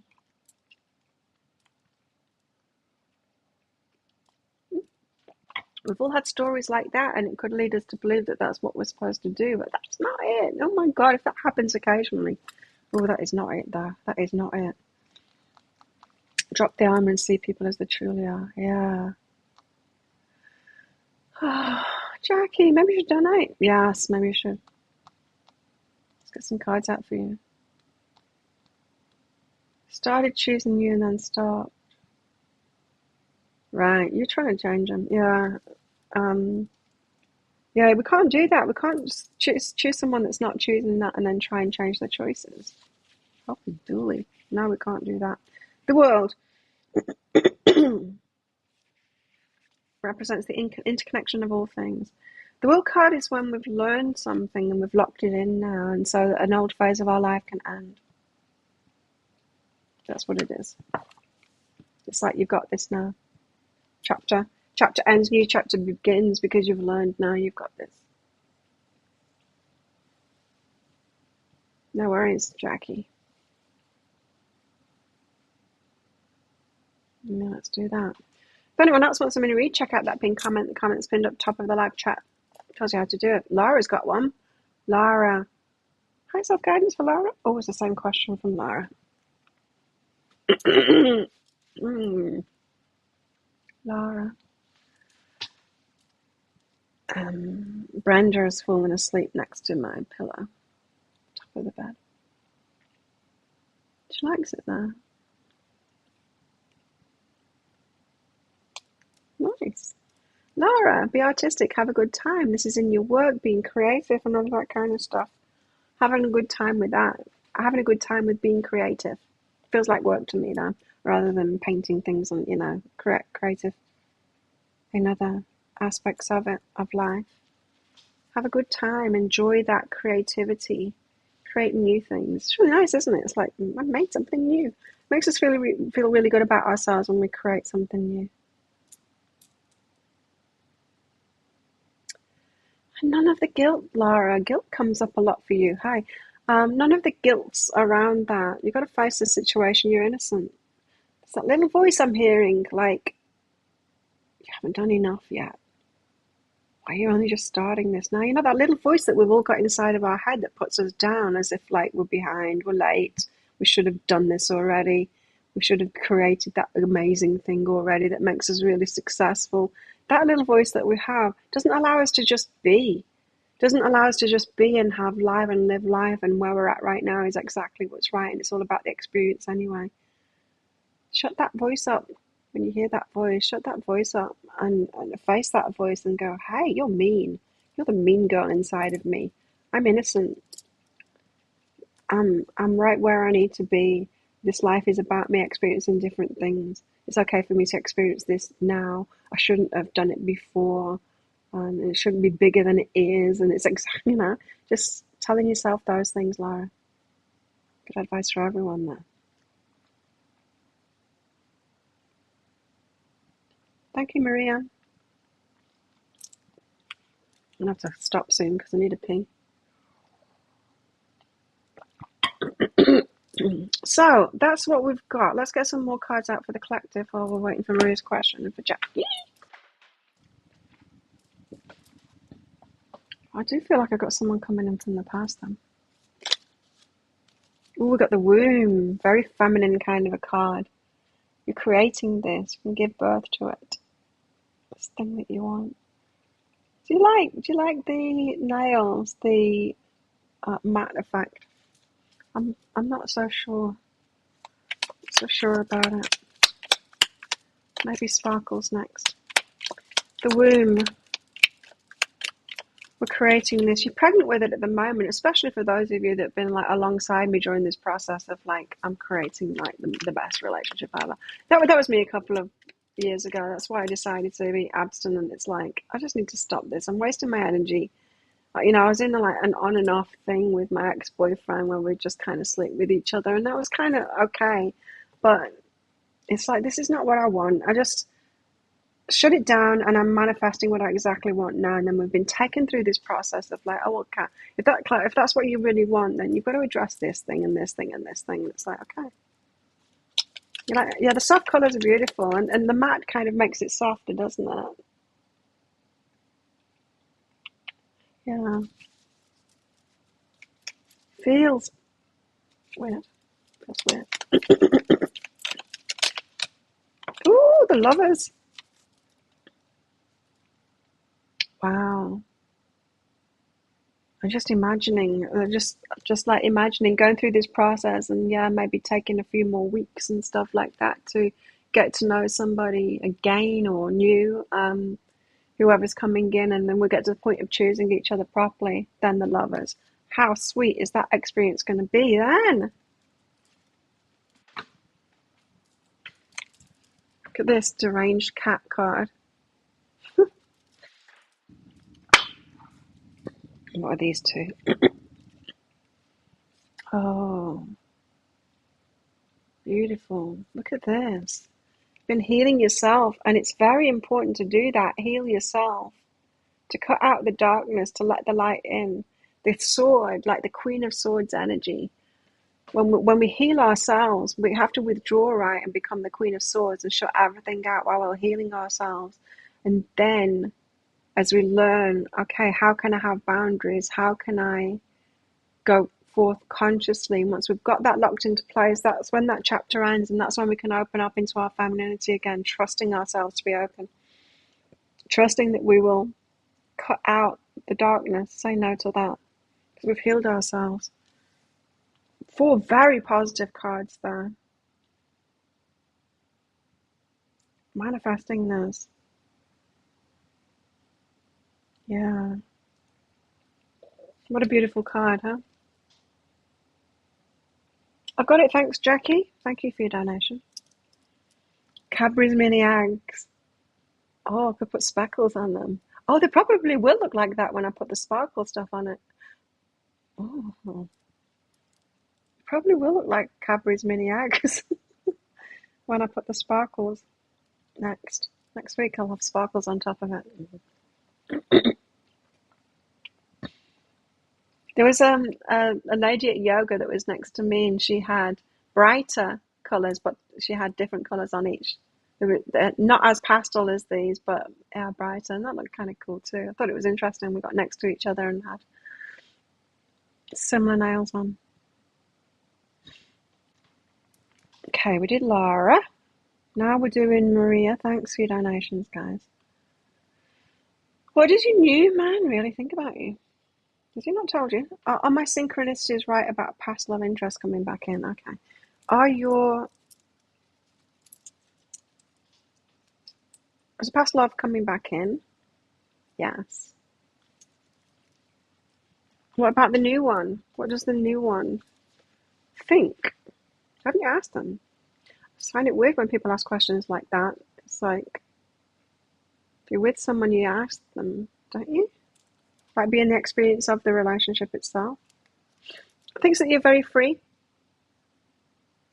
We've all had stories like that, and it could lead us to believe that that's what we're supposed to do, but that's not it. Oh my God, if that happens occasionally. Oh, that is not it, though. That is not it. Drop the armor and see people as they truly are. Yeah. Jackie, maybe you should donate. Yes, maybe you should. Let's get some cards out for you. Started choosing you and then stopped. Right, you're trying to change them. Yeah. Yeah, we can't do that. We can't just choose someone that's not choosing that and then try and change their choices. Holy dooly. No, we can't do that. The world represents the interconnection of all things. The world card is when we've learned something and we've locked it in now, and so that an old phase of our life can end. That's what it is. It's like you've got this now. Chapter ends, new chapter begins, because you've learned now you've got this. No worries, Jackie. Yeah, let's do that. If anyone else wants a mini read, check out that pinned comment. The comment's pinned up top of the live chat. Tells you how to do it. Laura's got one. Laura. High self-guidance for Laura? Always the same question from Laura. Laura. Brenda has fallen asleep next to my pillow. Top of the bed. She likes it there. Nice. Laura, be artistic, have a good time. This is in your work, being creative and all that kind of stuff. Having a good time with that. Having a good time with being creative. Feels like work to me now, rather than painting things and, creative in other aspects of it, of life. Have a good time, enjoy that creativity, create new things. It's really nice, isn't it? It's like, I made something new. It makes us feel really good about ourselves when we create something new. None of the guilt, Laura. Guilt comes up a lot for you. Hi. None of the guilt's around that. You've got to face the situation. You're innocent. It's that little voice I'm hearing, like, you haven't done enough yet. Why are you only just starting this now? You know, that little voice that we've all got inside of our head that puts us down as if, like, we're behind, we're late, we should have done this already. We should have created that amazing thing already that makes us really successful. That little voice that we have doesn't allow us to just be. Doesn't allow us to just be and have life and live life, and where we're at right now is exactly what's right, and it's all about the experience anyway. Shut that voice up. When you hear that voice, shut that voice up and face that voice and go, hey, you're mean. You're the mean girl inside of me. I'm innocent. I'm right where I need to be. This life is about me experiencing different things. It's okay for me to experience this now. I shouldn't have done it before. And it shouldn't be bigger than it is. And it's exactly, just telling yourself those things, Laura. Good advice for everyone there. Thank you, Maria. I'm going to have to stop soon because I need a pee. So that's what we've got. Let's get some more cards out for the collective while we're waiting for Maria's question and for Jackie. I do feel like I've got someone coming in from the past then. Oh, we've got the womb. Very feminine kind of a card. You're creating this. You can give birth to it. This thing that you want. Do you like the nails, the matte effect? I'm not so sure. About it. Maybe sparkles next. The womb. We're creating this. You're pregnant with it at the moment, especially for those of you that have been like alongside me during this process of like, I'm creating like the best relationship ever. That was me a couple of years ago. That's why I decided to be abstinent. It's like, I just need to stop this. I'm wasting my energy. I was in like an on and off thing with my ex-boyfriend where we just kind of sleep with each other, and that was kind of okay. But it's like, this is not what I want. I just shut it down, and I'm manifesting what I exactly want now. And then we've been taken through this process of like, oh, okay, if that's what you really want, then you've got to address this thing and this thing and this thing. And it's like, okay. You're like, yeah, the soft colors are beautiful, and the matte kind of makes it softer, doesn't it? Yeah. Feels weird. Feels weird. Ooh, the lovers. Wow. I'm just imagining, just like imagining going through this process, and yeah, maybe taking a few more weeks and stuff like that to get to know somebody again or new, whoever's coming in, and then we get to the point of choosing each other properly. Then the lovers. How sweet is that experience going to be then? Look at this deranged cat card. What are these two? Oh, beautiful. Look at this. You've been healing yourself, and it's very important to do that. Heal yourself, to cut out the darkness, to let the light in. The sword, like the Queen of Swords energy. When we heal ourselves, we have to withdraw, right, and become the Queen of Swords and shut everything out while we're healing ourselves. And then as we learn, okay, how can I have boundaries? How can I go forth consciously? Once we've got that locked into place, that's when that chapter ends, and that's when we can open up into our femininity again, trusting ourselves to be open, trusting that we will cut out the darkness, say no to that, because we've healed ourselves. 4 very positive cards there. Manifesting this. Yeah. What a beautiful card, huh? I've got it, thanks, Jackie. Thank you for your donation. Cadbury's mini eggs. Oh, I could put speckles on them. Oh, they probably will look like that when I put the sparkle stuff on it. Oh, probably will look like Cadbury's mini eggs when I put the sparkles next. Next week I'll have sparkles on top of it. There was a lady at yoga that was next to me, and she had brighter colours, but she had different colours on each. They were not as pastel as these, but yeah, brighter, and that looked kind of cool too. I thought it was interesting. We got next to each other and had similar nails on. Okay, we did Laura. Now we're doing Maria. Thanks for your donations, guys. What does your new man really think about you? Has he not told you? Are my synchronicities right about past love interest coming back in? Okay. Is past love coming back in? Yes. What about the new one? What does the new one think? Haven't you asked them? I just find it weird when people ask questions like that. It's like, if you're with someone, you ask them, don't you? Like being the experience of the relationship itself. Thinks that you're very free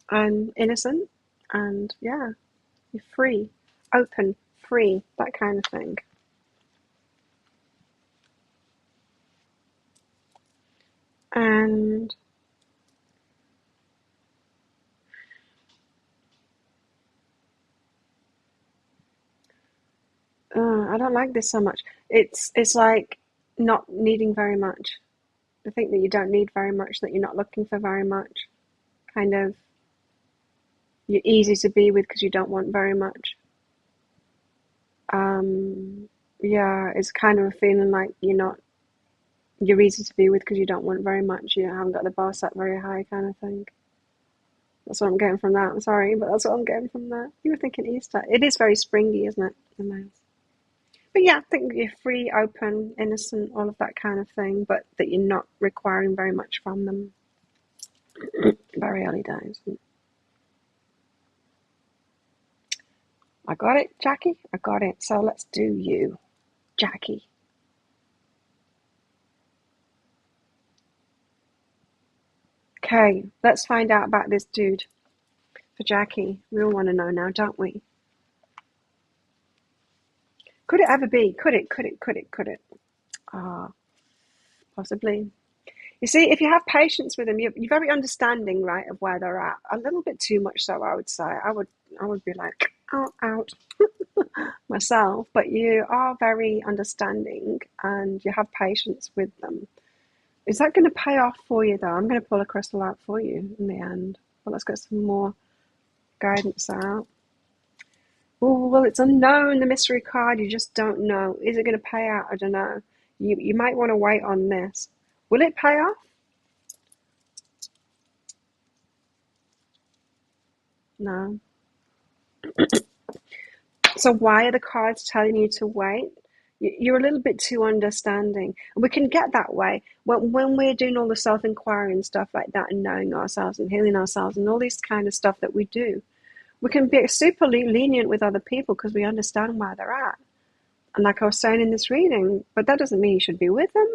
and innocent, and yeah, you're free, open, free, that kind of thing. And I don't like this so much. It's like not needing very much. I think that you don't need very much, that you're not looking for very much. Kind of, you're easy to be with because you don't want very much. Yeah, it's kind of a feeling like you're easy to be with because you don't want very much. You haven't got the bar set very high, kind of thing. That's what I'm getting from that. I'm sorry, but that's what I'm getting from that. You were thinking Easter. It is very springy, isn't it? The males. But yeah, I think you're free, open, innocent, all of that kind of thing, but that you're not requiring very much from them. Very early days. I got it, Jackie. I got it. So let's do you, Jackie. Okay, let's find out about this dude. For Jackie, we all want to know now, don't we? Could it ever be? Could it? Ah, possibly. You see, if you have patience with them, you're very understanding, right, of where they're at. A little bit too much so, I would say. I would be like, out myself. But you are very understanding, and you have patience with them. Is that going to pay off for you, though? I'm going to pull a crystal out for you in the end. Well, let's get some more guidance out. Oh, well, it's unknown, the mystery card. You just don't know. Is it going to pay out? I don't know. You might want to wait on this. Will it pay off? No. So why are the cards telling you to wait? You're a little bit too understanding. And we can get that way when we're doing all the self-inquiry and stuff like that, and knowing ourselves and healing ourselves and all this kind of stuff that we do. We can be super lenient with other people because we understand where they're at. And like I was saying in this reading, but that doesn't mean you should be with them.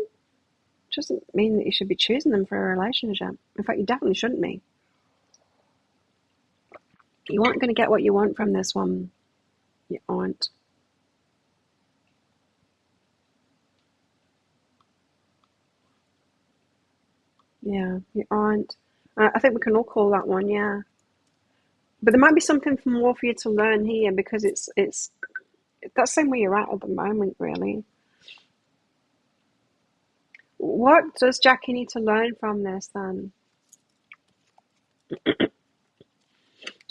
It doesn't mean that you should be choosing them for a relationship. In fact, you definitely shouldn't be. You aren't going to get what you want from this one. You aren't. Yeah, you aren't. I think we can all call that one, yeah. But there might be something more for you to learn here, because it's that's the same where you're at the moment, really. what does Jackie need to learn from this then?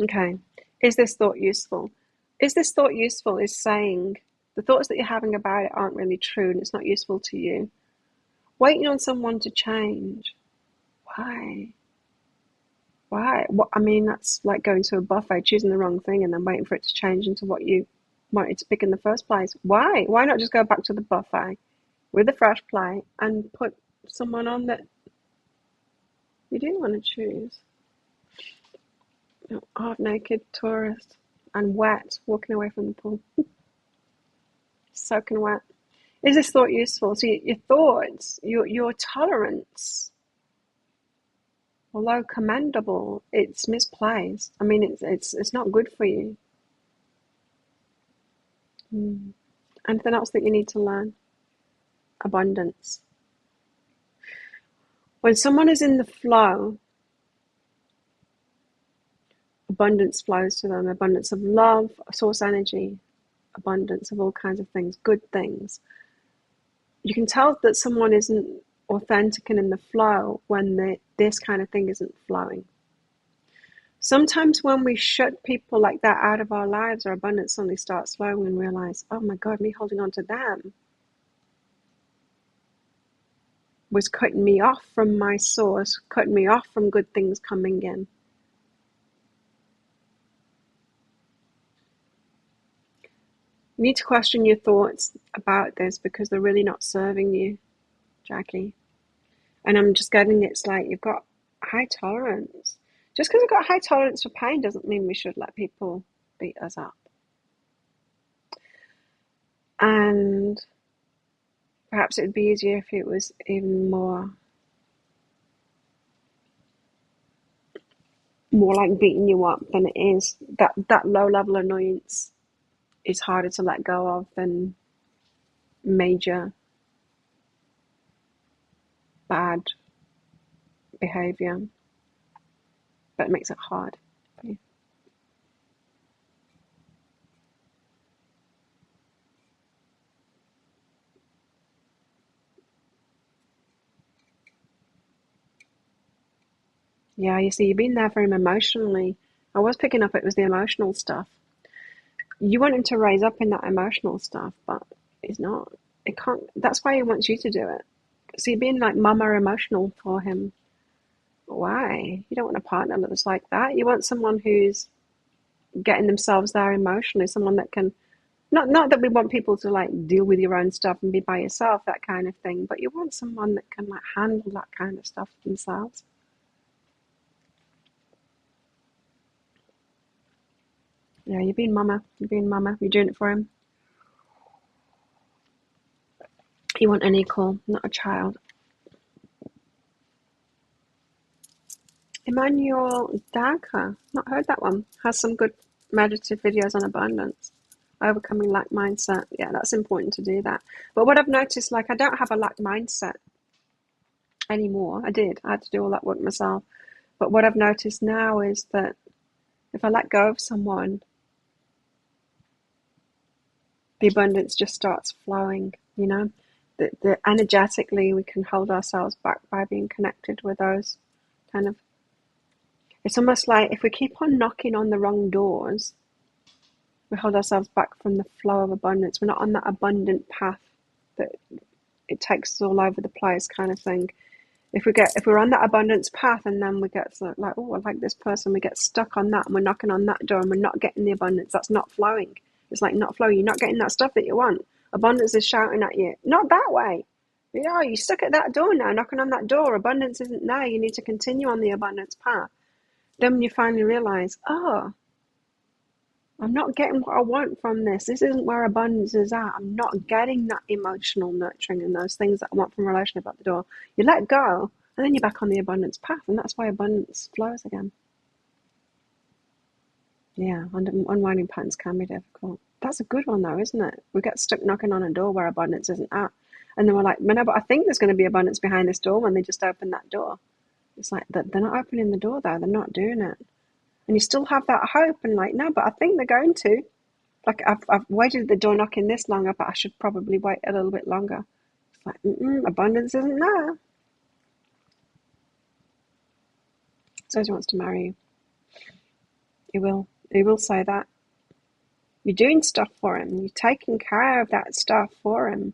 Okay. Is this thought useful? Is this thought useful is saying the thoughts that you're having about it aren't really true and it's not useful to you. Waiting on someone to change. Why? Why? What, I mean, that's like going to a buffet, choosing the wrong thing and then waiting for it to change into what you wanted to pick in the first place. Why? Why not just go back to the buffet with a fresh plate and put someone on that you didn't want to choose? Half naked tourist and wet, walking away from the pool, soaking wet. Is this thought useful? So your thoughts, your tolerance, although commendable, it's misplaced. I mean, it's not good for you. Anything else that you need to learn? Abundance. When someone is in the flow, abundance flows to them. Abundance of love, source energy, abundance of all kinds of things, good things. You can tell that someone isn't authentic and in the flow when this kind of thing isn't flowing. Sometimes when we shut people like that out of our lives, our abundance suddenly starts flowing and realize, oh my God, me holding on to them was cutting me off from my source, cutting me off from good things coming in. You need to question your thoughts about this because they're really not serving you, Jackie. And I'm just getting it's like you've got high tolerance. Just because we've got high tolerance for pain doesn't mean we should let people beat us up. And perhaps it would be easier if it was even more like beating you up than it is. That low level annoyance is harder to let go of than major bad behavior, but it makes it hard. Yeah, you see, you've been there for him emotionally. I was picking up it was the emotional stuff. You want him to raise up in that emotional stuff, but he's not. It can't. That's why he wants you to do it. So you're being like mama emotional for him. Why? You don't want a partner that's like that. You want someone who's getting themselves there emotionally, someone that can not that we want people to like deal with your own stuff and be by yourself, that kind of thing, but you want someone that can like handle that kind of stuff themselves. Yeah, you're being mama. You're being mama. You're doing it for him. You want an equal, not a child. Emmanuel Dagher, not heard that one. Has some good meditative videos on abundance. Overcoming lack mindset. Yeah, that's important to do that. But what I've noticed, like I don't have a lack mindset anymore. I did. I had to do all that work myself. But what I've noticed now is that if I let go of someone, the abundance just starts flowing, you know? The energetically we can hold ourselves back by being connected with those kind of. It's almost like if we keep on knocking on the wrong doors, we hold ourselves back from the flow of abundance. We're not on that abundant path that it takes us all over the place kind of thing. If we're on that abundance path and then we get like, oh, I like this person, we get stuck on that and we're knocking on that door and we're not getting the abundance, that's not flowing. It's like not flowing. You're not getting that stuff that you want. Abundance is shouting at you. Not that way. Yeah, you're stuck at that door now, knocking on that door. Abundance isn't there. You need to continue on the abundance path. Then when you finally realize, oh, I'm not getting what I want from this. This isn't where abundance is at. I'm not getting that emotional nurturing and those things that I want from a relationship at the door. You let go, and then you're back on the abundance path, and that's why abundance flows again. Yeah, unwinding patterns can be difficult. That's a good one, though, isn't it? We get stuck knocking on a door where abundance isn't at. And then we're like, no, but I think there's going to be abundance behind this door when they just open that door. It's like, they're not opening the door, though. They're not doing it. And you still have that hope and like, no, but I think they're going to. Like, I've waited at the door knocking this longer, but I should probably wait a little bit longer. Like, abundance isn't there. Says he wants to marry you. He will. He will say that. You're doing stuff for him. You're taking care of that stuff for him.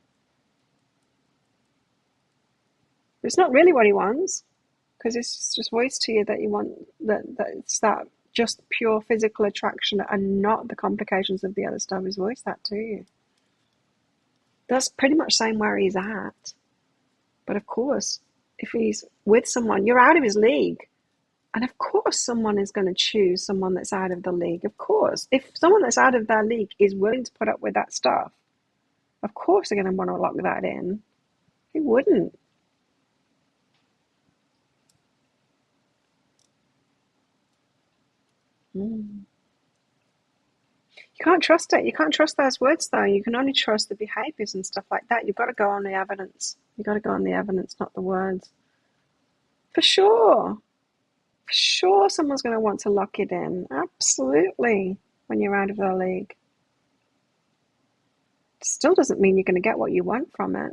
But it's not really what he wants, because it's just voiced to you that you want that it's that just pure physical attraction and not the complications of the other stuff. He's voiced that to you. That's pretty much saying where he's at. But of course, if he's with someone, you're out of his league. And of course someone is going to choose someone that's out of the league. Of course. If someone that's out of their league is willing to put up with that stuff, of course they're going to want to lock that in. Who wouldn't? You can't trust it. You can't trust those words, though. You can only trust the behaviors and stuff like that. You've got to go on the evidence. You've got to go on the evidence, not the words. For sure. For sure someone's going to want to lock it in. Absolutely. When you're out of their league. Still doesn't mean you're going to get what you want from it.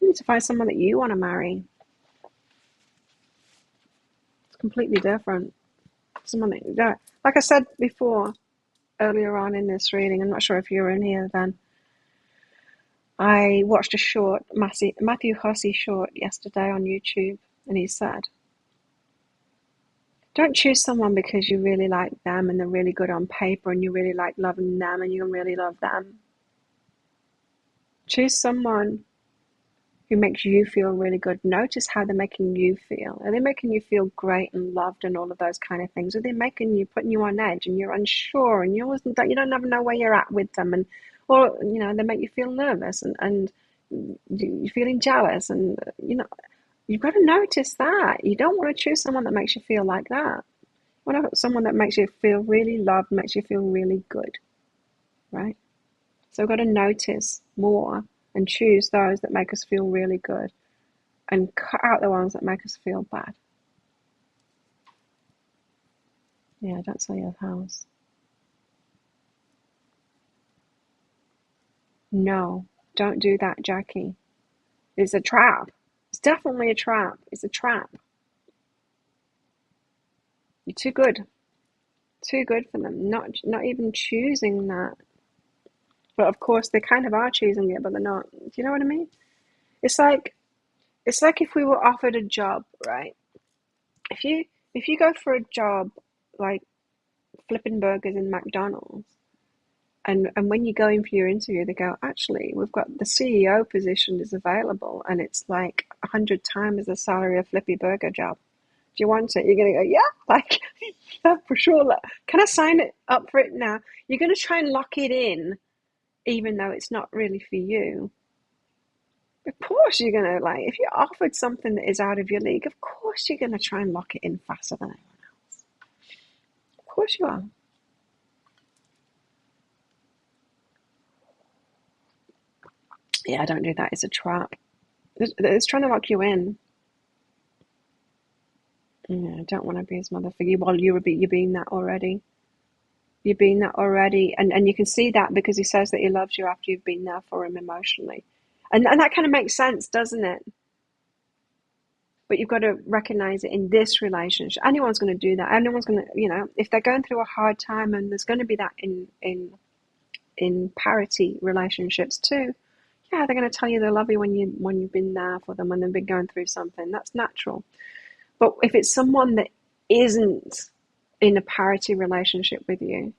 You need to find someone that you want to marry. It's completely different. Someone that you don't. Like I said before, earlier on in this reading, I'm not sure if you were in here then, I watched a short, Matthew Hussey short yesterday on YouTube, and he said, don't choose someone because you really like them and they're really good on paper and you really like loving them and you really love them. Choose someone who makes you feel really good. Notice how they're making you feel. Are they making you feel great and loved and all of those kind of things? Are they making you, putting you on edge and you're unsure and you don't ever know where you're at with them, and or they make you feel nervous and you're feeling jealous, and you've got to notice that. You don't want to choose someone that makes you feel like that. You want to have someone that makes you feel really loved, makes you feel really good, right? So we've got to notice more and choose those that make us feel really good and cut out the ones that make us feel bad. Yeah, don't sell your house. No, don't do that, Jackie. It's a trap. It's definitely a trap. It's a trap. You're too good. Too good for them. Not even choosing that. But of course they kind of are choosing it, but they're not. Do you know what I mean? It's like if we were offered a job, right? If you go for a job like flipping burgers in McDonald's, and when you go in for your interview, they go, actually, we've got the CEO position is available, and it's like 100 times the salary of Flippy Burger job. Do you want it? You're gonna go, yeah, like yeah, for sure. Can I sign it up for it now? You're gonna try and lock it in, even though it's not really for you. Of course you're gonna, like, if you're offered something that is out of your league, of course you're gonna try and lock it in faster than anyone else. Of course you are. Yeah, don't do that. It's a trap. It's trying to lock you in. Yeah, I don't want to be his mother figure. Well, you're being that already. You're being that already, and you can see that because he says that he loves you after you've been there for him emotionally, and that kind of makes sense, doesn't it? But you've got to recognize it in this relationship. Anyone's going to do that. Anyone's going to, if they're going through a hard time, and there's going to be that in parity relationships too. Yeah, they're going to tell you they love you when you've been there for them, when they've been going through something. That's natural. But if it's someone that isn't in a parity relationship with you,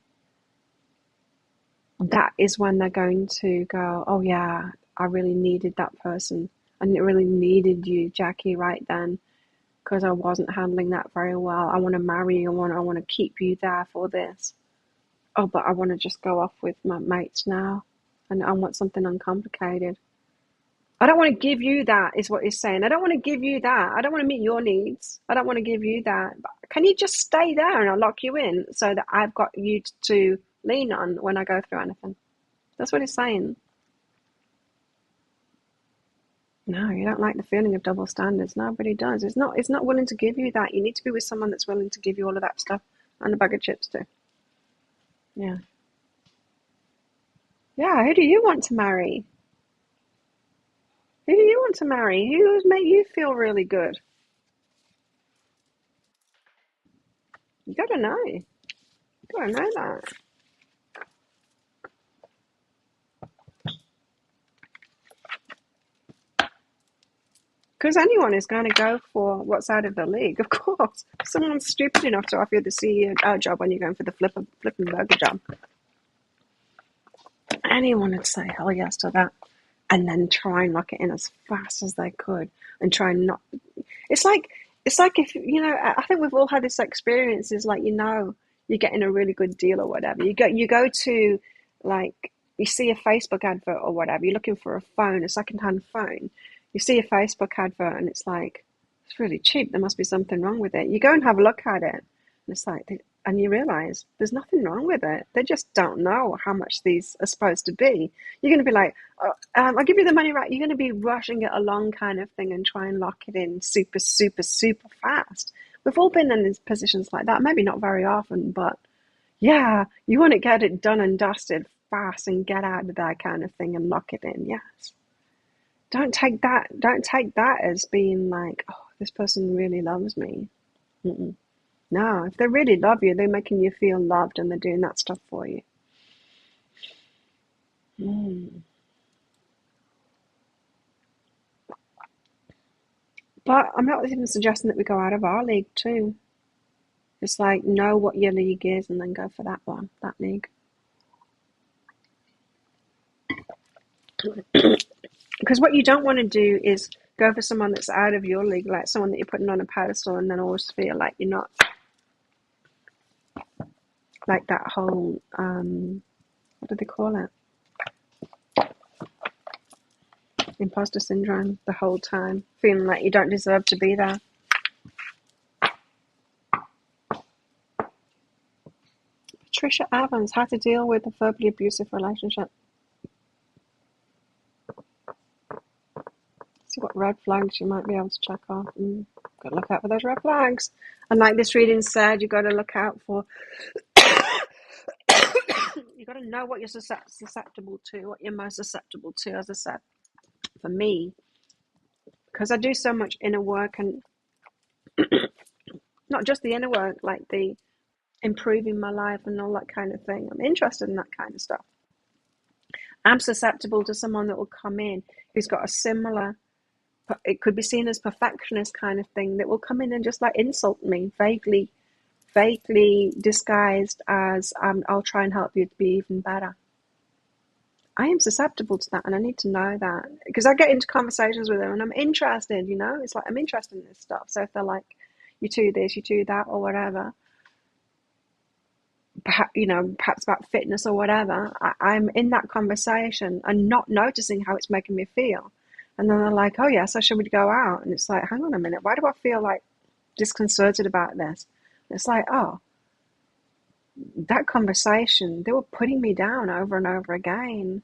that is when they're going to go, oh yeah, I really needed that person. And it really needed you, Jackie, right then, because I wasn't handling that very well. I want to marry you. I want to keep you there for this. Oh, but I want to just go off with my mates now, and I want something uncomplicated. I don't want to give you that, is what he's saying. I don't want to give you that. I don't want to meet your needs. I don't want to give you that. But can you just stay there and I'll lock you in so that I've got you to lean on when I go through anything? That's what he's saying. No, you don't like the feeling of double standards. Nobody does. It's not willing to give you that. You need to be with someone that's willing to give you all of that stuff and a bag of chips too. Yeah. Yeah, who do you want to marry? Who do you want to marry? Who would make you feel really good? You gotta know. You gotta know that. Because anyone is going to go for what's out of the league, of course. If someone's stupid enough to offer you the CEO job when you're going for the flipping burger job, anyone would say hell yes to that, and then try and lock it in as fast as they could, and try and not. It's like if I think we've all had this experience. Is like you're getting a really good deal or whatever. You go to like you see a Facebook advert or whatever. You're looking for a phone, a second-hand phone. You see a Facebook advert and it's like it's really cheap. There must be something wrong with it. You go and have a look at it, and it's like, and you realize there's nothing wrong with it. They just don't know how much these are supposed to be. You're going to be like, oh, I'll give you the money right. You're going to be rushing it along kind of thing and try and lock it in super, super, super fast. We've all been in these positions like that. Maybe not very often, but yeah, you want to get it done and dusted fast and get out of that kind of thing and lock it in. Yes. Don't take that as being like, oh, this person really loves me. Mm-mm. No, if they really love you, they're making you feel loved and they're doing that stuff for you. Mm. But I'm not even suggesting that we go out of our league too. It's like know what your league is and then go for that one, that league. Because what you don't want to do is go for someone that's out of your league, like someone that you're putting on a pedestal and then always feel like you're not, like that whole, what do they call it? Imposter syndrome the whole time, feeling like you don't deserve to be there. Patricia Evans, how to deal with a verbally abusive relationship. See what red flags you might be able to check off. Got to look out for those red flags. And like this reading said, you got to look out for. You got to know what you're susceptible to, what you're most susceptible to. As I said, for me, because I do so much inner work, and not just the inner work, like the improving my life and all that kind of thing. I'm interested in that kind of stuff. I'm susceptible to someone that will come in who's got a similar, it could be seen as perfectionist kind of thing, that will come in and just like insult me, vaguely disguised as I'll try and help you to be even better. I am susceptible to that, and I need to know that because I get into conversations with them and I'm interested, it's like I'm interested in this stuff. So if they're like, you do this, you do that, or whatever, perhaps about fitness or whatever, I'm in that conversation and not noticing how it's making me feel. And then they're like, oh, yeah, so should we go out? And it's like, hang on a minute, why do I feel like disconcerted about this? And it's like, oh, that conversation, they were putting me down over and over again.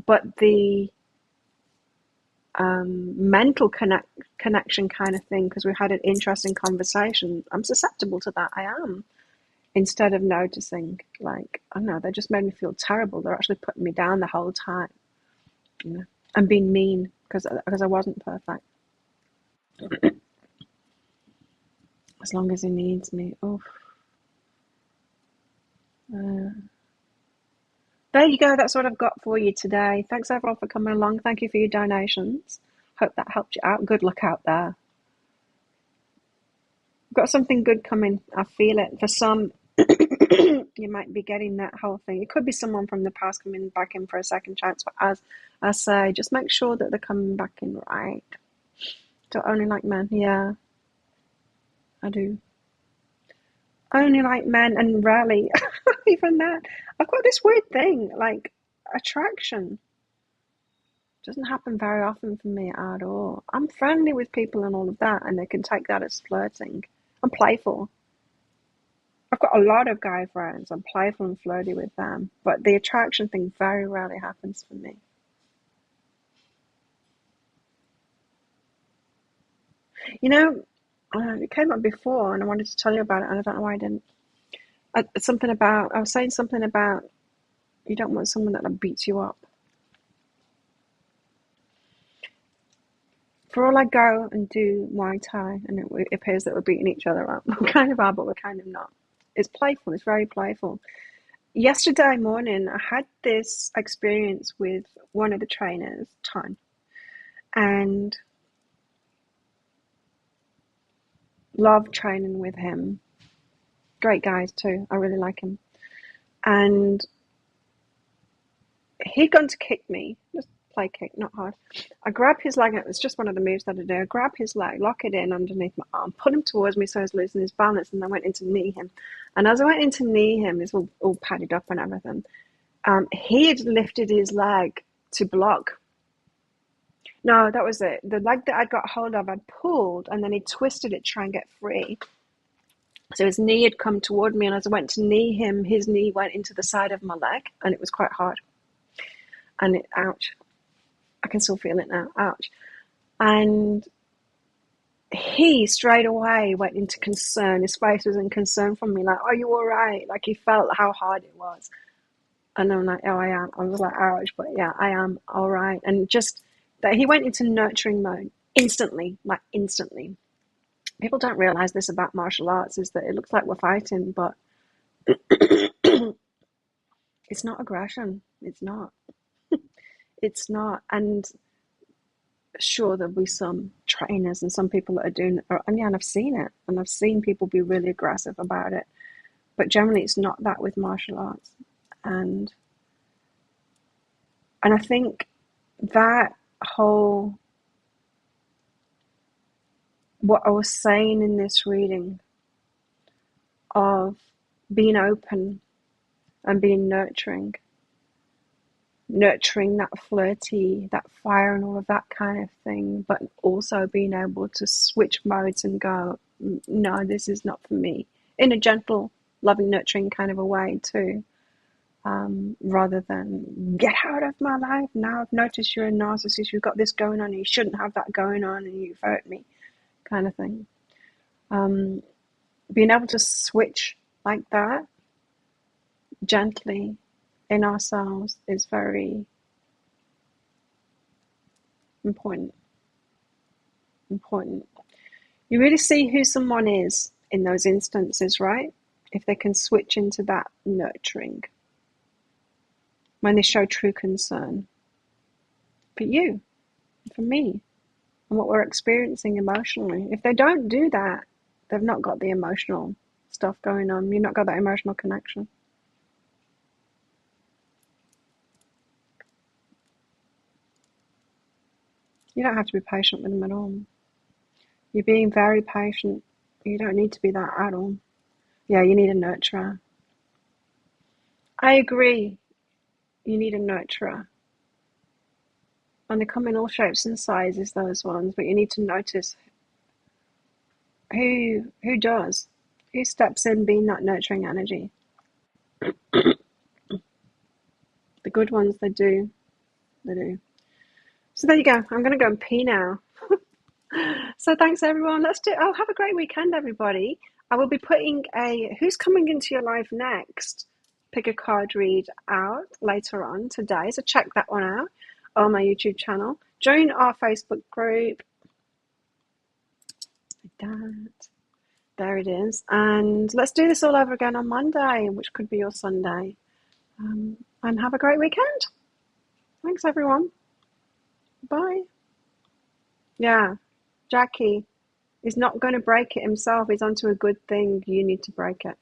But the mental connection kind of thing, because we had an interesting conversation, I'm susceptible to that. I am. Instead of noticing, like, I don't know, they just made me feel terrible. They're actually putting me down the whole time, and being mean because I wasn't perfect. As long as he needs me. Oh, there you go. That's what I've got for you today. Thanks everyone for coming along. Thank you for your donations. Hope that helped you out. Good luck out there. Got something good coming. I feel it. For some, you might be getting that whole thing. It could be someone from the past coming back in for a second chance. But as I say, just make sure that they're coming back in right. Do only like men? Yeah, I do. Only like men, and rarely even that. I've got this weird thing, like attraction doesn't happen very often for me at all. I'm friendly with people and all of that, and they can take that as flirting. I'm playful. I've got a lot of guy friends. I'm playful and flirty with them, but the attraction thing very rarely happens for me. It came up before, and I wanted to tell you about it, and I don't know why I didn't. I was saying something about you don't want someone that beats you up. for all I go and do Muay Thai, and it appears that we're beating each other up. We kind of are, but we're kind of not. It's playful. It's very playful. Yesterday morning, I had this experience with one of the trainers, Ton, and love training with him. Great guys too. I really like him. And he'd gone to kick me, just play kick, not hard. I grab his leg, and it was just one of the moves that I do. I grab his leg, lock it in underneath my arm, pull him towards me so I was losing his balance, and I went into knee him. And as I went into knee him, it's all padded up and everything. He had lifted his leg to block. No, that was it. The leg that I'd got hold of, I'd pulled, and then he twisted it to try and get free. So his knee had come toward me, and as I went to knee him, his knee went into the side of my leg, and it was quite hard. And ouch. I can still feel it now. Ouch. And he straight away went into concern. His face was in concern from me, like, are you all right? Like, he felt how hard it was. And I'm like, oh, I am. I was like, ouch, but yeah, I am all right. And just that he went into nurturing mode instantly, like instantly. People don't realize this about martial arts, is that it looks like we're fighting, but it's not aggression. It's not. It's not. And sure, there'll be some trainers and some people that are doing it, and yeah, and I've seen it, and I've seen people be really aggressive about it. But generally, it's not that with martial arts. And I think that whole, what I was saying in this reading of being open and being nurturing that flirty, that fire and all of that kind of thing, but also being able to switch modes and go, no, this is not for me, in a gentle, loving, nurturing kind of a way too. Rather than get out of my life. Now I've noticed you're a narcissist, you've got this going on, and you shouldn't have that going on, and you've hurt me, kind of thing. Being able to switch like that gently in ourselves is very important. You really see who someone is in those instances, right? If they can switch into that nurturing, when they show true concern for you, for me, and what we're experiencing emotionally. If they don't do that, they've not got the emotional stuff going on. You've not got that emotional connection. You don't have to be patient with them at all. You're being very patient. You don't need to be that at all. Yeah, you need a nurturer. I agree. You need a nurturer. And they come in all shapes and sizes, those ones, but you need to notice who does, who steps in being that nurturing energy. The good ones, they do. So there you go. I'm going to go and pee now. So thanks everyone. Have a great weekend, everybody. I will be putting who's coming into your life next, pick a card read out later on today. So check that one out on my YouTube channel. Join our Facebook group. Like that. There it is. And let's do this all over again on Monday, which could be your Sunday. And have a great weekend. Thanks, everyone. Bye. Yeah, Jackie is not going to break it himself. He's onto a good thing. You need to break it.